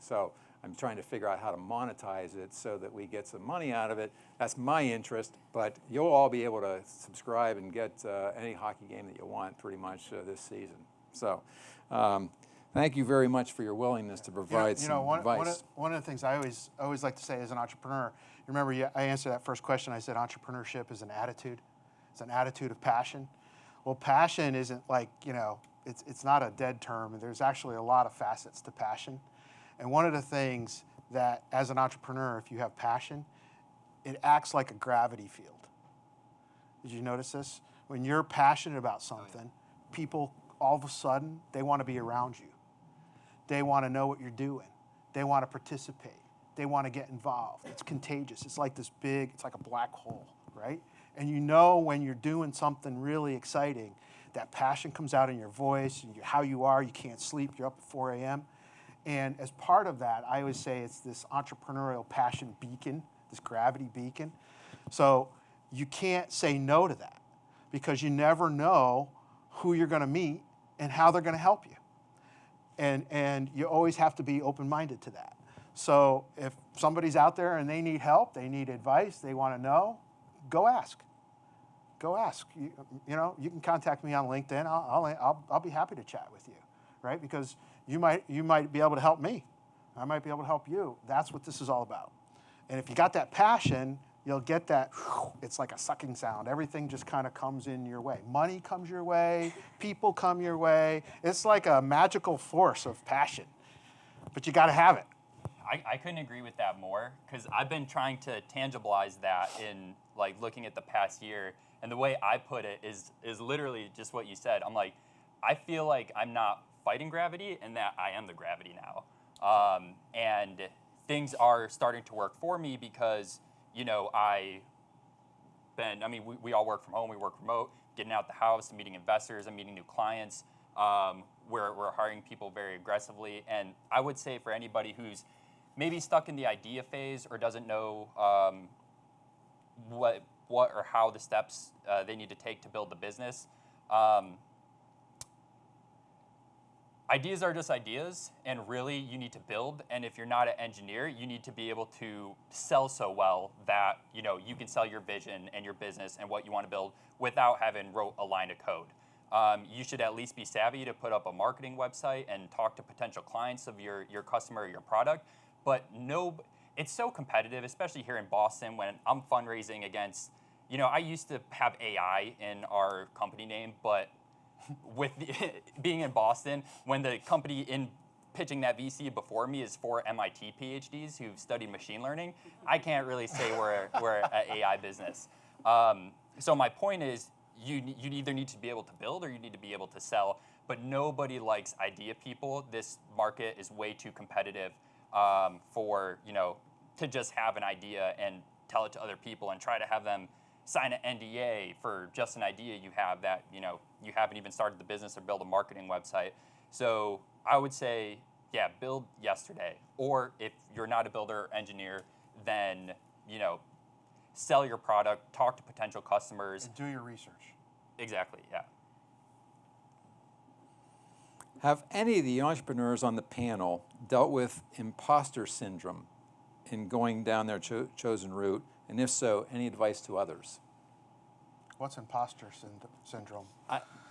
So I'm trying to figure out how to monetize it so that we get some money out of it. That's my interest, but you'll all be able to subscribe and get any hockey game that you want pretty much this season. So thank you very much for your willingness to provide some advice. One of the things I always like to say as an entrepreneur, remember I answered that first question, I said entrepreneurship is an attitude. It's an attitude of passion. Well, passion isn't it's not a dead term. There's actually a lot of facets to passion. And one of the things that, as an entrepreneur, if you have passion, it acts like a gravity field. Did you notice this? When you're passionate about something, people, all of a sudden, they want to be around you. They want to know what you're doing. They want to participate. They want to get involved. It's contagious. It's like it's like a black hole, right? And you know when you're doing something really exciting, that passion comes out in your voice, and how you are, you can't sleep, you're up at 4 a.m., and as part of that, I always say it's this entrepreneurial passion beacon, this gravity beacon. So you can't say no to that because you never know who you're going to meet and how they're going to help you. And you always have to be open-minded to that. So if somebody's out there and they need help, they need advice, they want to know, go ask. Go ask. You know, you can contact me on LinkedIn. I'll be happy to chat with you, right? Because you might be able to help me. I might be able to help you. That's what this is all about. And if you got that passion, you'll get that, it's like a sucking sound. Everything just kind of comes in your way. Money comes your way, people come your way. It's like a magical force of passion, but you got to have it. I couldn't agree with that more, because I've been trying to tangibilize that in like looking at the past year. And the way I put it is literally just what you said. I'm like, I feel like I'm not fighting gravity and that I am the gravity now. And things are starting to work for me because, you know, we all work from home, we work remote, getting out the house, meeting investors, and meeting new clients. We're hiring people very aggressively. And I would say for anybody who's maybe stuck in the idea phase or doesn't know what or how the steps they need to take to build the business, ideas are just ideas, and really you need to build. And if you're not an engineer, you need to be able to sell so well that, you know, you can sell your vision and your business and what you want to build without having wrote a line of code. You should at least be savvy to put up a marketing website and talk to potential clients of your customer or your product. But it's so competitive, especially here in Boston when I'm fundraising against, you know, I used to have AI in our company name, but with being in Boston, when the company in pitching that VC before me is 4 MIT PhDs who've studied machine learning, I can't really say we're an AI business. So my point is, you either need to be able to build or you need to be able to sell, but nobody likes idea people. This market is way too competitive for, you know, to just have an idea and tell it to other people and try to have them sign an NDA for just an idea you have that, you know, you haven't even started the business or build a marketing website. So I would say, yeah, build yesterday. Or if you're not a builder or engineer, then, you know, sell your product, talk to potential customers. And do your research. Exactly, yeah. Have any of the entrepreneurs on the panel dealt with imposter syndrome in going down their chosen route? And if so, any advice to others? What's imposter syndrome?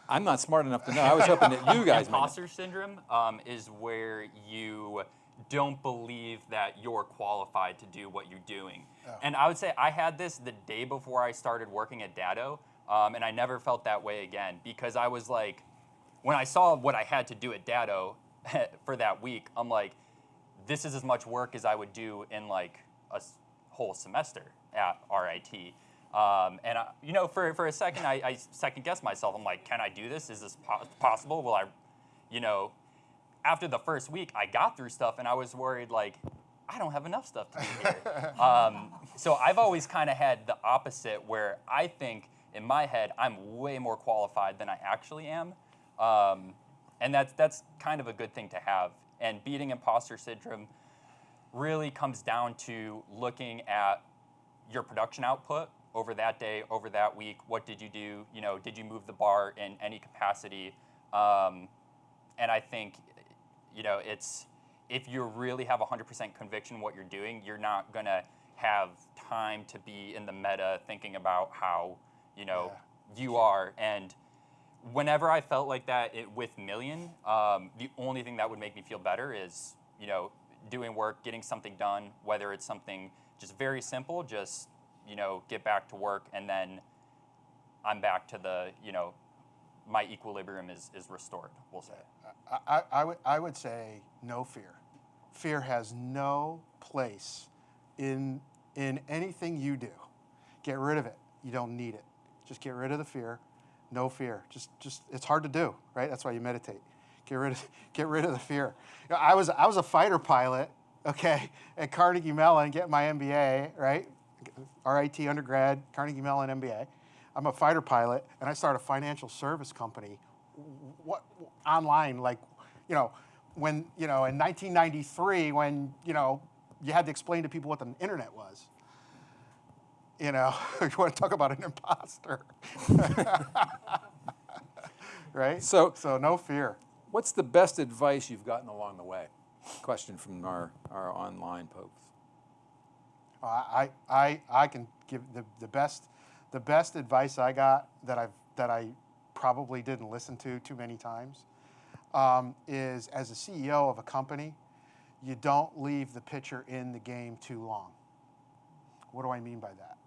I'm not smart enough to know. I was hoping that you guys might. Imposter syndrome is where you don't believe that you're qualified to do what you're doing. Oh. And I would say I had this the day before I started working at Datto, and I never felt that way again, because I was like, when I saw what I had to do at Datto for that week, I'm like, this is as much work as I would do in like a whole semester at RIT. And you know, for a second, I second guessed myself. I'm like, can I do this? Is this possible? Will I, you know, after the first week, I got through stuff and I was worried, like, I don't have enough stuff to do here. So I've always kind of had the opposite, where I think in my head, I'm way more qualified than I actually am. And that's kind of a good thing to have. And beating imposter syndrome really comes down to looking at your production output over that day, over that week. What did you do? You know, did you move the bar in any capacity? And I think, you know, if you really have 100% conviction in what you're doing, you're not gonna have time to be in the meta thinking about how, you know, you are. And whenever I felt like that with Million, the only thing that would make me feel better is, you know, doing work, getting something done, whether it's something just very simple, just, you know, get back to work, and then I'm back to the, you know, my equilibrium is restored, we'll say. I would say no fear. Fear has no place in anything you do. Get rid of it. You don't need it. Just get rid of the fear. No fear. Just it's hard to do, right? That's why you meditate. Get rid of the fear. You know, I was a fighter pilot, okay, at Carnegie Mellon, getting my MBA, right? RIT undergrad, Carnegie Mellon MBA. I'm a fighter pilot, and I started a financial service company. Online, like, you know, when, you know, in 1993, when, you know, you had to explain to people what the internet was. You know, you want to talk about an imposter. Right? So no fear. What's the best advice you've gotten along the way? question from our online folks. I can give the best advice I got that I probably didn't listen to too many times is, as a CEO of a company, you don't leave the pitcher in the game too long. What do I mean by that?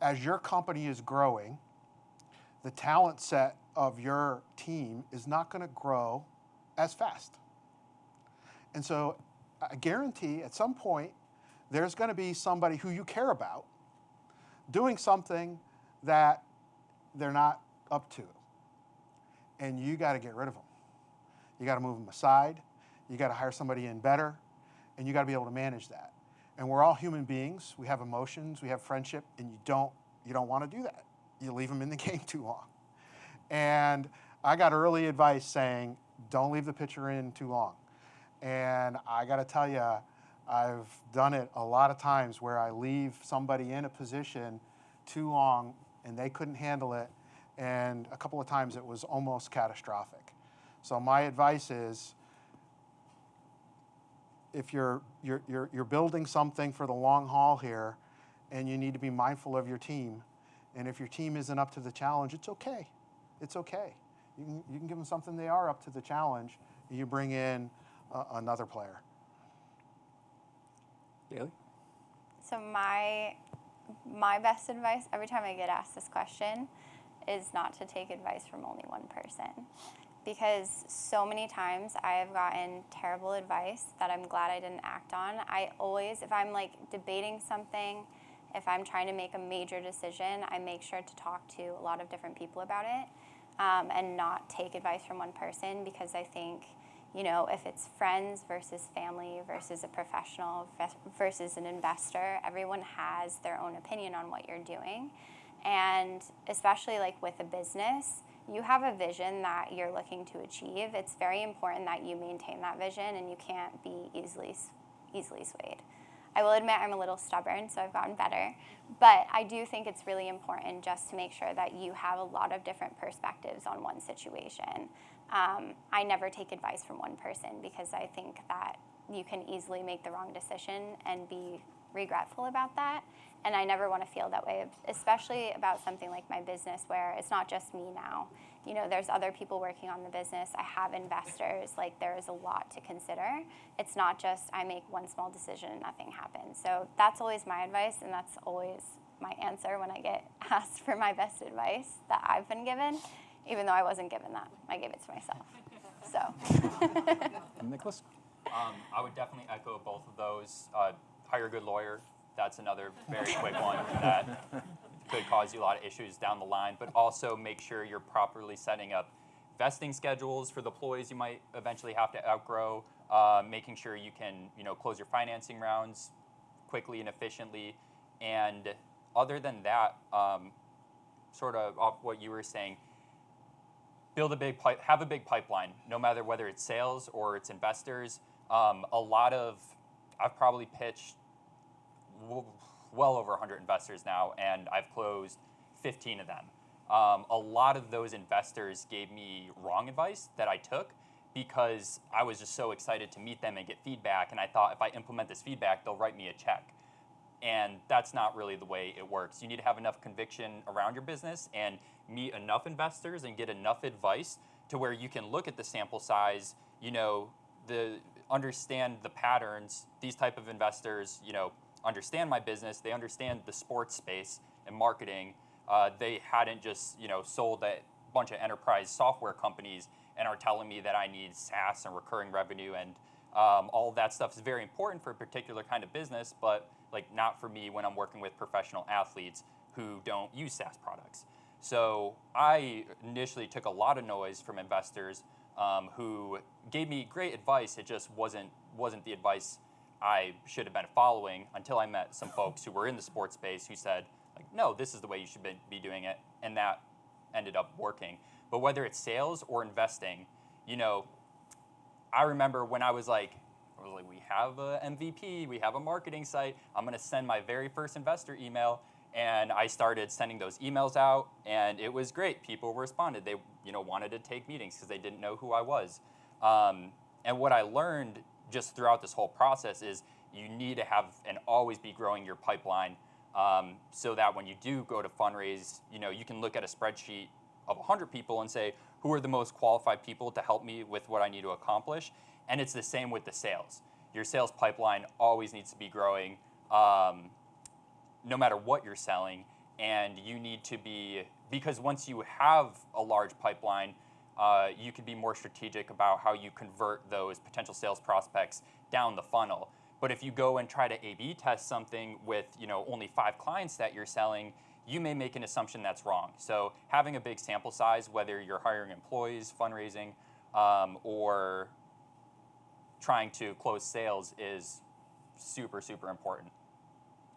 As your company is growing, the talent set of your team is not going to grow as fast. And so I guarantee at some point there's going to be somebody who you care about doing something that they're not up to. And you got to get rid of them. You got to move them aside. You got to hire somebody in better, and you got to be able to manage that. And we're all human beings. We have emotions. We have friendship, and you don't want to do that. You leave them in the game too long. And I got early advice saying, don't leave the pitcher in too long. And I got to tell you, I've done it a lot of times where I leave somebody in a position too long and they couldn't handle it. And a couple of times it was almost catastrophic. So my advice is, if you're building something for the long haul here, and you need to be mindful of your team, and if your team isn't up to the challenge, it's okay. It's okay. You can give them something they are up to the challenge, and you bring in another player. Daly? So my best advice, every time I get asked this question, is not to take advice from only one person. Because so many times I have gotten terrible advice that I'm glad I didn't act on. I always, if I'm like debating something, if I'm trying to make a major decision, I make sure to talk to a lot of different people about it and not take advice from one person, because I think, you know, if it's friends versus family versus a professional versus an investor, everyone has their own opinion on what you're doing. And especially like with a business, you have a vision that you're looking to achieve. It's very important that you maintain that vision, and you can't be easily swayed. I will admit I'm a little stubborn, so I've gotten better. But I do think it's really important just to make sure that you have a lot of different perspectives on one situation. I never take advice from one person, because I think that you can easily make the wrong decision and be regretful about that. And I never want to feel that way, especially about something like my business, where it's not just me now. You know, there's other people working on the business. I have investors. Like, there is a lot to consider. It's not just I make one small decision and nothing happens. So that's always my advice, and that's always my answer when I get asked for my best advice that I've been given, even though I wasn't given that. I gave it to myself. So. Nicholas? I would definitely echo both of those. Hire a good lawyer. That's another very quick one that could cause you a lot of issues down the line. But also make sure you're properly setting up vesting schedules for the employees you might eventually have to outgrow. Making sure you can, close your financing rounds quickly and efficiently. And other than that, sort of off what you were saying, have a big pipeline, no matter whether it's sales or it's investors. I've probably pitched well over 100 investors now, and I've closed 15 of them. A lot of those investors gave me wrong advice that I took because I was just so excited to meet them and get feedback, and I thought if I implement this feedback, they'll write me a check. And that's not really the way it works. You need to have enough conviction around your business and meet enough investors and get enough advice to where you can look at the sample size, understand the patterns. These type of investors, understand my business. They understand the sports space and marketing. They hadn't just, sold a bunch of enterprise software companies and are telling me that I need SaaS and recurring revenue, and all of that stuff is very important for a particular kind of business, but not for me when I'm working with professional athletes who don't use SaaS products. So I initially took a lot of noise from investors who gave me great advice. It just wasn't the advice I should have been following, until I met some folks who were in the sports space who said, no, this is the way you should be doing it, and that ended up working. But whether it's sales or investing, I remember when I was like, we have a MVP, we have a marketing site, I'm going to send my very first investor email. And I started sending those emails out, and it was great. People responded. They, wanted to take meetings because they didn't know who I was. And what I learned just throughout this whole process is you need to have and always be growing your pipeline so that when you do go to fundraise, you can look at a spreadsheet of 100 people and say, who are the most qualified people to help me with what I need to accomplish? And it's the same with the sales. Your sales pipeline always needs to be growing no matter what you're selling. And you need to be, because once you have a large pipeline, you can be more strategic about how you convert those potential sales prospects down the funnel. But if you go and try to A/B test something with only 5 clients that you're selling, you may make an assumption that's wrong. So having a big sample size, whether you're hiring employees, fundraising, or trying to close sales, is super, super important.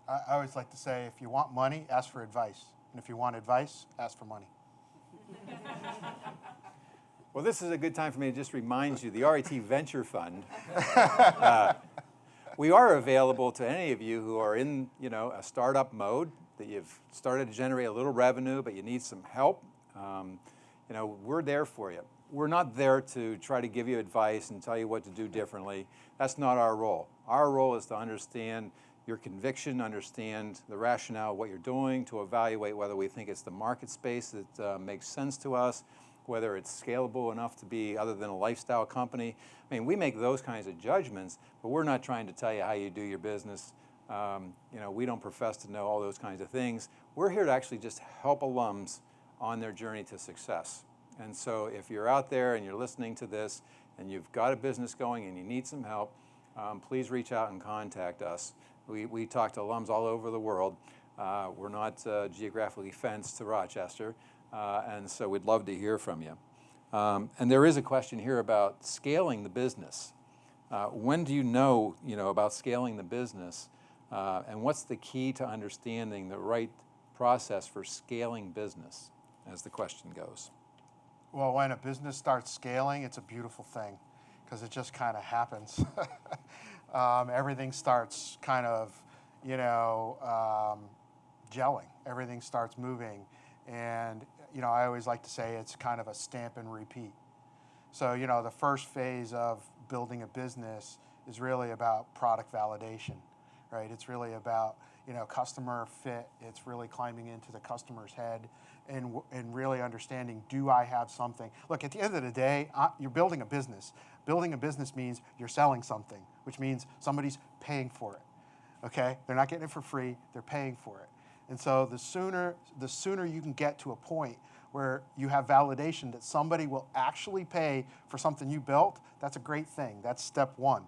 I always like to say, if you want money, ask for advice. And if you want advice, ask for money. Well, this is a good time for me to just remind you, the RIT Venture Fund, we are available to any of you who are in, a startup mode, that you've started to generate a little revenue, but you need some help. We're there for you. We're not there to try to give you advice and tell you what to do differently. That's not our role. Our role is to understand your conviction, understand the rationale of what you're doing, to evaluate whether we think it's the market space that makes sense to us, whether it's scalable enough to be other than a lifestyle company. I mean, we make those kinds of judgments, but we're not trying to tell you how you do your business. We don't profess to know all those kinds of things. We're here to actually just help alums on their journey to success. And so if you're out there and you're listening to this and you've got a business going and you need some help, please reach out and contact us. We talk to alums all over the world. We're not geographically fenced to Rochester, and so we'd love to hear from you. And there is a question here about scaling the business. When do you know about scaling the business, and what's the key to understanding the right process for scaling business, as the question goes? Well, when a business starts scaling, it's a beautiful thing because it just kind of happens. Everything starts kind of, gelling. Everything starts moving. And, I always like to say it's kind of a stamp and repeat. So, the first phase of building a business is really about product validation, right? It's really about, customer fit. It's really climbing into the customer's head and really understanding, do I have something? Look, at the end of the day, you're building a business. Building a business means you're selling something, which means somebody's paying for it, okay? They're not getting it for free, they're paying for it. And so the sooner you can get to a point where you have validation that somebody will actually pay for something you built, that's a great thing. That's step one.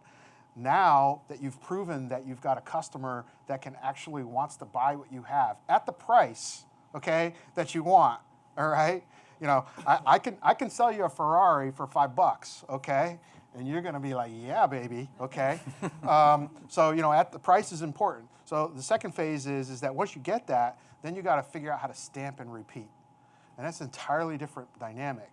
Now that you've proven that you've got a customer that can actually wants to buy what you have at the price, okay, that you want, all right? I can sell you a Ferrari for $5, okay? And you're gonna be like, yeah, baby, okay? So, at the price is important. So the second phase is that once you get that, then you gotta figure out how to stamp and repeat. And that's an entirely different dynamic.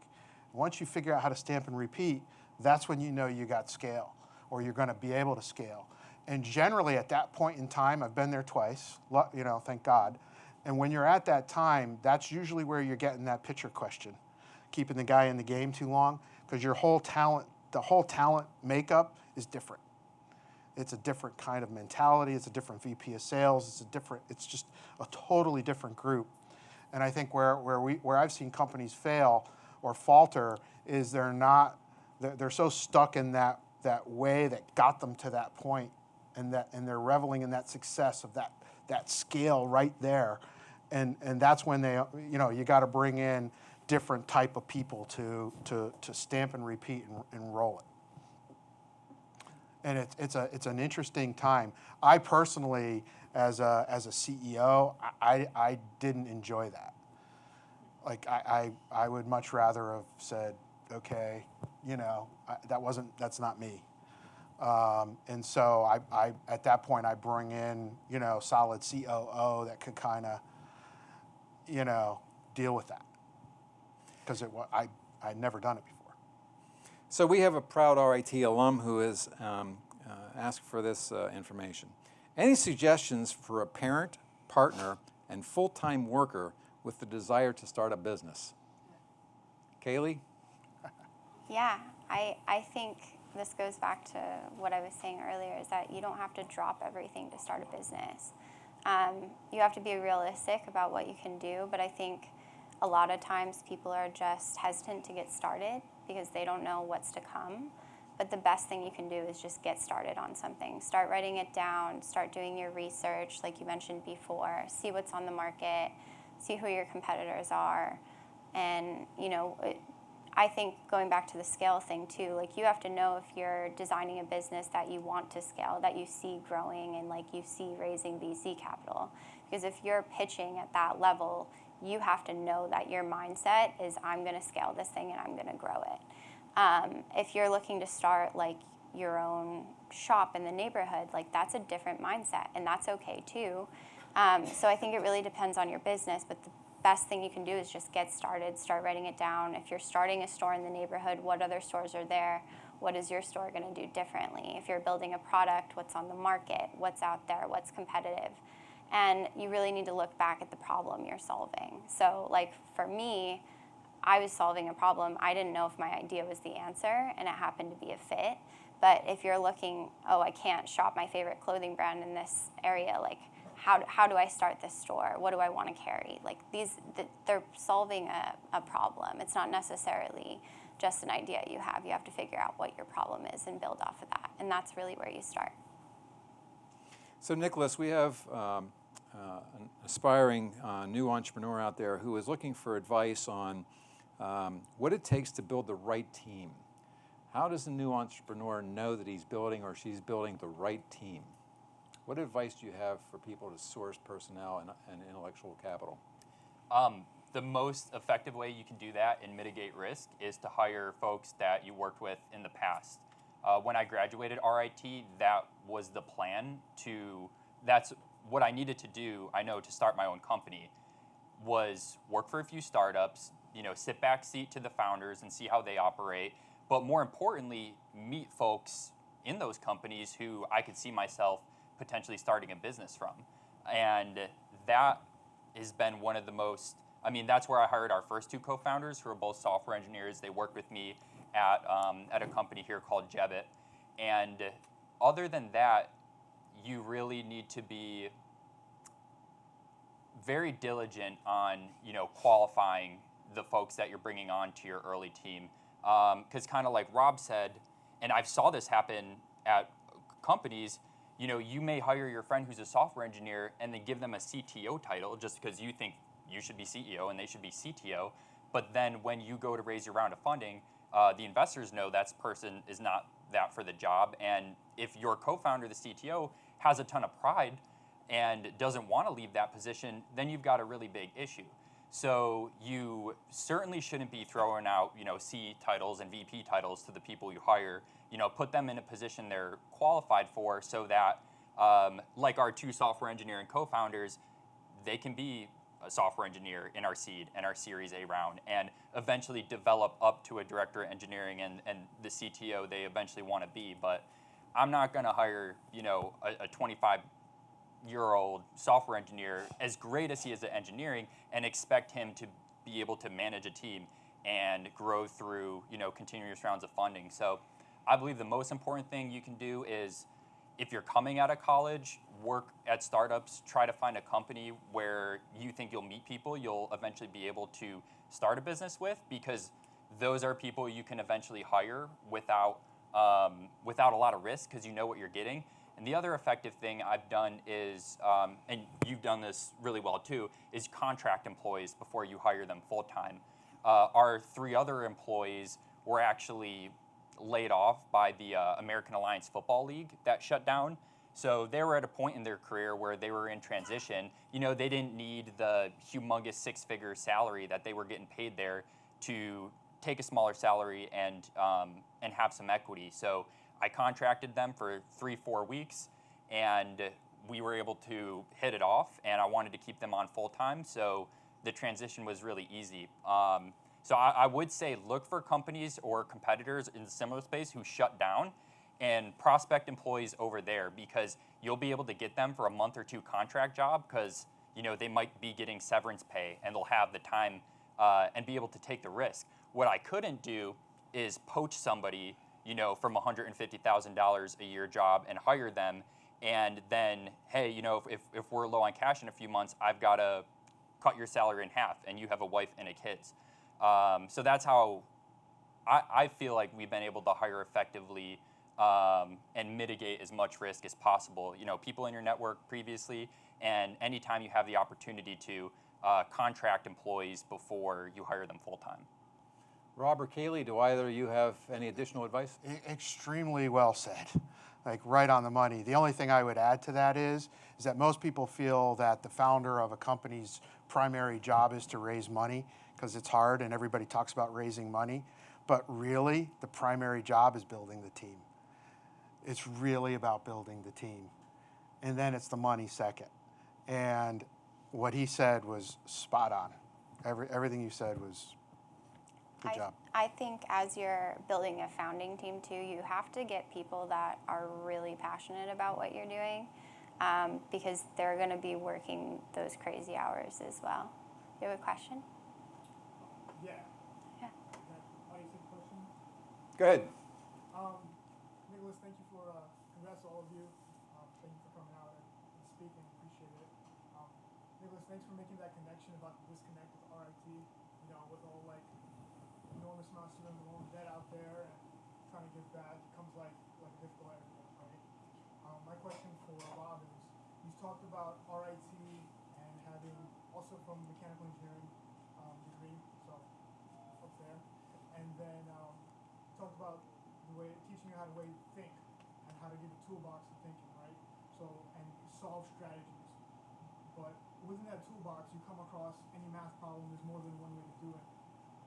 Once you figure out how to stamp and repeat, that's when you know you got scale, or you're gonna be able to scale. And generally at that point in time, I've been there twice, thank God. And when you're at that time, that's usually where you're getting that pitcher question, keeping the guy in the game too long, because the whole talent makeup is different. It's a different kind of mentality. It's a different VP of sales. It's just a totally different group. And I think where I've seen companies fail or falter is they're so stuck in that way that got them to that point, and they're reveling in that success of that scale right there, and that's when you got to bring in different type of people to stamp and repeat and roll it. And it's an interesting time. I personally, as a CEO, I didn't enjoy that. Like I would much rather have said, okay, that's not me. And so I at that point I bring in solid COO that could kind of deal with that, because I'd never done it before. So we have a proud RIT alum who has asked for this information. Any suggestions for a parent, partner, and full-time worker with the desire to start a business? Kaylee? Yeah, I think this goes back to what I was saying earlier, is that you don't have to drop everything to start a business. You have to be realistic about what you can do, but I think a lot of times people are just hesitant to get started because they don't know what's to come. But the best thing you can do is just get started on something. Start writing it down, start doing your research, like you mentioned before, see what's on the market, see who your competitors are. And, I think going back to the scale thing too, like you have to know if you're designing a business that you want to scale, that you see growing and like you see raising VC capital. Because if you're pitching at that level, you have to know that your mindset is, I'm going to scale this thing and I'm going to grow it. If you're looking to start like your own shop in the neighborhood, like that's a different mindset, and that's okay too. So I think it really depends on your business, but the best thing you can do is just get started, start writing it down. If you're starting a store in the neighborhood, what other stores are there? What is your store going to do differently? If you're building a product, what's on the market? What's out there? What's competitive? And you really need to look back at the problem you're solving. So like for me, I was solving a problem. I didn't know if my idea was the answer, and it happened to be a fit. But if you're looking, I can't shop my favorite clothing brand in this area, like how do I start this store? What do I want to carry? Like they're solving a problem. It's not necessarily just an idea you have. You have to figure out what your problem is and build off of that. And that's really where you start. So Nicholas, we have an aspiring new entrepreneur out there who is looking for advice on what it takes to build the right team. How does a new entrepreneur know that he's building or she's building the right team? What advice do you have for people to source personnel and intellectual capital? The most effective way you can do that and mitigate risk is to hire folks that you worked with in the past. When I graduated RIT, that was the plan that's what I needed to do, I know, to start my own company, was work for a few startups, sit back seat to the founders and see how they operate, but more importantly, meet folks in those companies who I could see myself potentially starting a business from. And that has been one of the most, that's where I hired our first two co-founders who are both software engineers. They worked with me at a company here called Jebbit. And other than that, you really need to be very diligent on, qualifying the folks that you're bringing on to your early team. Because kind of like Rob said, and I saw this happen at companies, you may hire your friend who's a software engineer and then give them a CTO title just because you think you should be CEO and they should be CTO. But then when you go to raise your round of funding, the investors know that person is not that for the job. And if your co-founder, the CTO, has a ton of pride and doesn't want to leave that position, then you've got a really big issue. So you certainly shouldn't be throwing out, C titles and VP titles to the people you hire. Put them in a position they're qualified for so that, like our two software engineering co-founders, they can be a software engineer in our seed and our Series A round and eventually develop up to a director of engineering and the CTO they eventually want to be. But I'm not going to hire, a 25-year-old software engineer, as great as he is at engineering, and expect him to be able to manage a team and grow through, continuous rounds of funding. So I believe the most important thing you can do is, if you're coming out of college, work at startups, try to find a company where you think you'll meet people you'll eventually be able to start a business with, because those are people you can eventually hire without a lot of risk, because you know what you're getting. And the other effective thing I've done is, and you've done this really well too, is contract employees before you hire them full-time. Our three other employees were actually laid off by the American Alliance Football League that shut down. So they were at a point in their career where they were in transition. They didn't need the humongous six-figure salary that they were getting paid there to take a smaller salary and have some equity. So I contracted them for 3-4 weeks, and we were able to hit it off, and I wanted to keep them on full-time, so the transition was really easy. So I would say look for companies or competitors in the similar space who shut down and prospect employees over there, because you'll be able to get them for a month or two contract job, because they might be getting severance pay and they'll have the time and be able to take the risk. What I couldn't do is poach somebody from $150,000 a year job and hire them. And then, hey, if we're low on cash in a few months, I've got to cut your salary in half, and you have a wife and a kids. So that's how I feel like we've been able to hire effectively and mitigate as much risk as possible. People in your network previously, and anytime you have the opportunity to contract employees before you hire them full time. Rob or Kaylee, do either of you have any additional advice? Extremely well said, like right on the money. The only thing I would add to that is that most people feel that the founder of a company's primary job is to raise money because it's hard and everybody talks about raising money. But really, the primary job is building the team. It's really about building the team. And then it's the money second. And what he said was spot on. Everything you said was good job. I think as you're building a founding team too, you have to get people that are really passionate about what you're doing because they're going to be working those crazy hours as well. You have a question? Yeah. Yeah. Audience question? Go ahead. Nicholas, thank you for, congrats to all of you. Thank you for coming out and speaking. Appreciate it. Nicholas, thanks for making that connection about the disconnect with RIT. With all enormous amounts of student loan debt out there and trying to give back becomes like a difficult area, right? My question for Rob is, you've talked about RIT and having also from mechanical engineering degree, so up there, and then talked about teaching you how to think and how to give a toolbox to thinking, right? So, and solve strategies. But within that toolbox, you come across any math problem, there's more than one way to do it.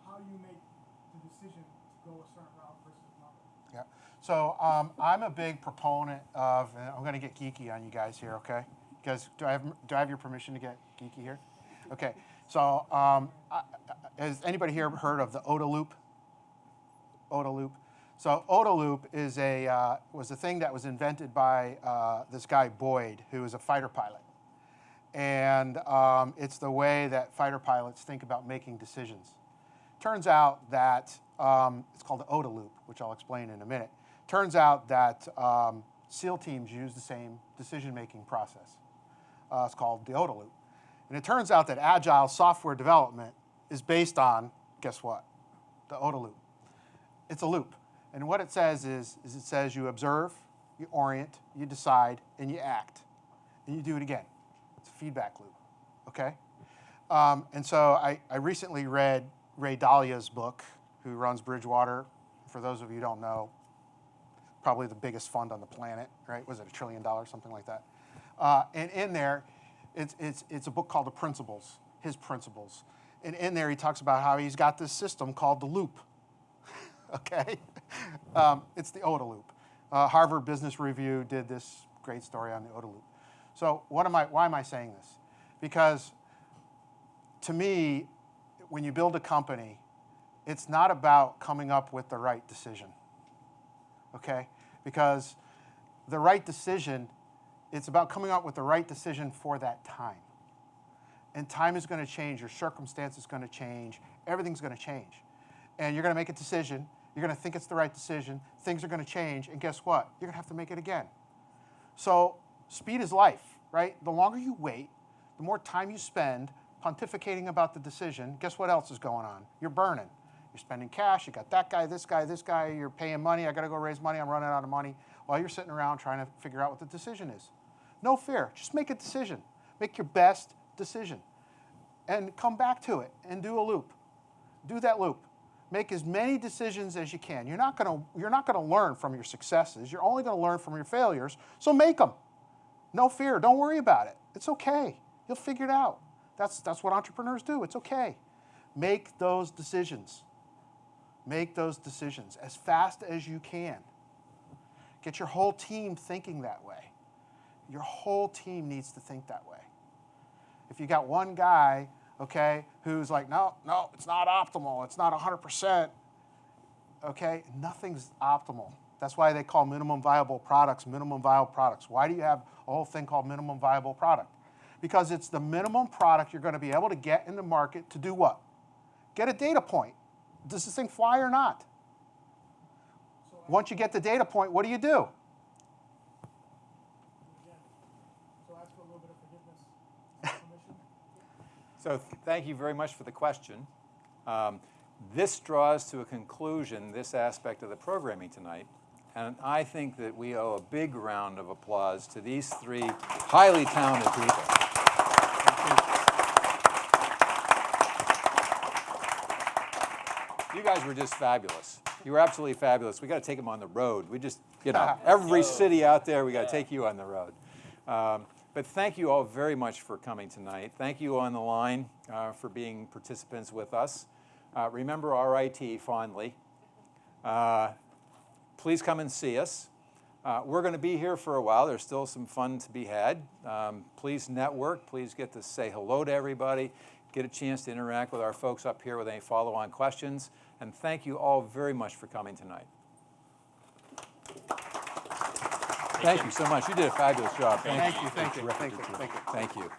How do you make the decision to go a certain route versus another? Yeah. So I'm a big proponent of, and I'm going to get geeky on you guys here, okay? Because do I have your permission to get geeky here? Okay. So has anybody here heard of the OODA loop? OODA loop. So OODA loop is was a thing that was invented by this guy Boyd, who is a fighter pilot. And it's the way that fighter pilots think about making decisions. Turns out that it's called the OODA loop, which I'll explain in a minute. Turns out that SEAL teams use the same decision-making process. It's called the OODA loop. And it turns out that agile software development is based on, guess what? The OODA loop. It's a loop. And what it says is it says you observe, you orient, you decide, and you act. And you do it again. It's a feedback loop, okay? And so I recently read Ray Dalia's book, who runs Bridgewater. For those of you who don't know, probably the biggest fund on the planet, right? Was it $1 trillion, something like that? And in there, it's a book called The Principles, His Principles. And in there, he talks about how he's got this system called the loop, okay? It's the OODA loop. Harvard Business Review did this great story on the OODA loop. So why am I saying this? Because to me, when you build a company, it's not about coming up with the right decision, okay? Because the right decision, it's about coming up with the right decision for that time. And time is going to change, your circumstance is going to change, everything's going to change. And you're going to make a decision, you're going to think it's the right decision, things are going to change, and guess what? You're going to have to make it again. So speed is life, right? The longer you wait, the more time you spend pontificating about the decision, guess what else is going on? You're burning. You're spending cash, you got that guy, this guy, you're paying money, I gotta go raise money, I'm running out of money, while you're sitting around trying to figure out what the decision is. No fear, just make a decision. Make your best decision. And come back to it and do a loop. Do that loop. Make as many decisions as you can. You're not gonna learn from your successes, you're only gonna learn from your failures, so make them. No fear, don't worry about it. It's okay, you'll figure it out. That's what entrepreneurs do. It's okay. Make those decisions. Make those decisions as fast as you can. Get your whole team thinking that way. Your whole team needs to think that way. If you got one guy, okay, who's like, no, it's not optimal. It's not 100%. Okay, nothing's optimal. That's why they call minimum viable products minimum viable products. Why do you have a whole thing called minimum viable product? Because it's the minimum product you're going to be able to get in the market to do what? Get a data point. Does this thing fly or not? So Once you get the data point, what do you do? again, so ask for a little bit of forgiveness. Permission? So thank you very much for the question. This draws to a conclusion this aspect of the programming tonight. And I think that we owe a big round of applause to these three highly talented people. You guys were just fabulous. You were absolutely fabulous. We got to take them on the road. We just, every city out there, we got to take you on the road. But thank you all very much for coming tonight. Thank you on the line for being participants with us. Remember RIT fondly. Please come and see us. We're going to be here for a while. There's still some fun to be had. Please network. Please get to say hello to everybody. Get a chance to interact with our folks up here with any follow-on questions. And thank you all very much for coming tonight. Thank you so much. You did a fabulous job. Thank you. Thank you.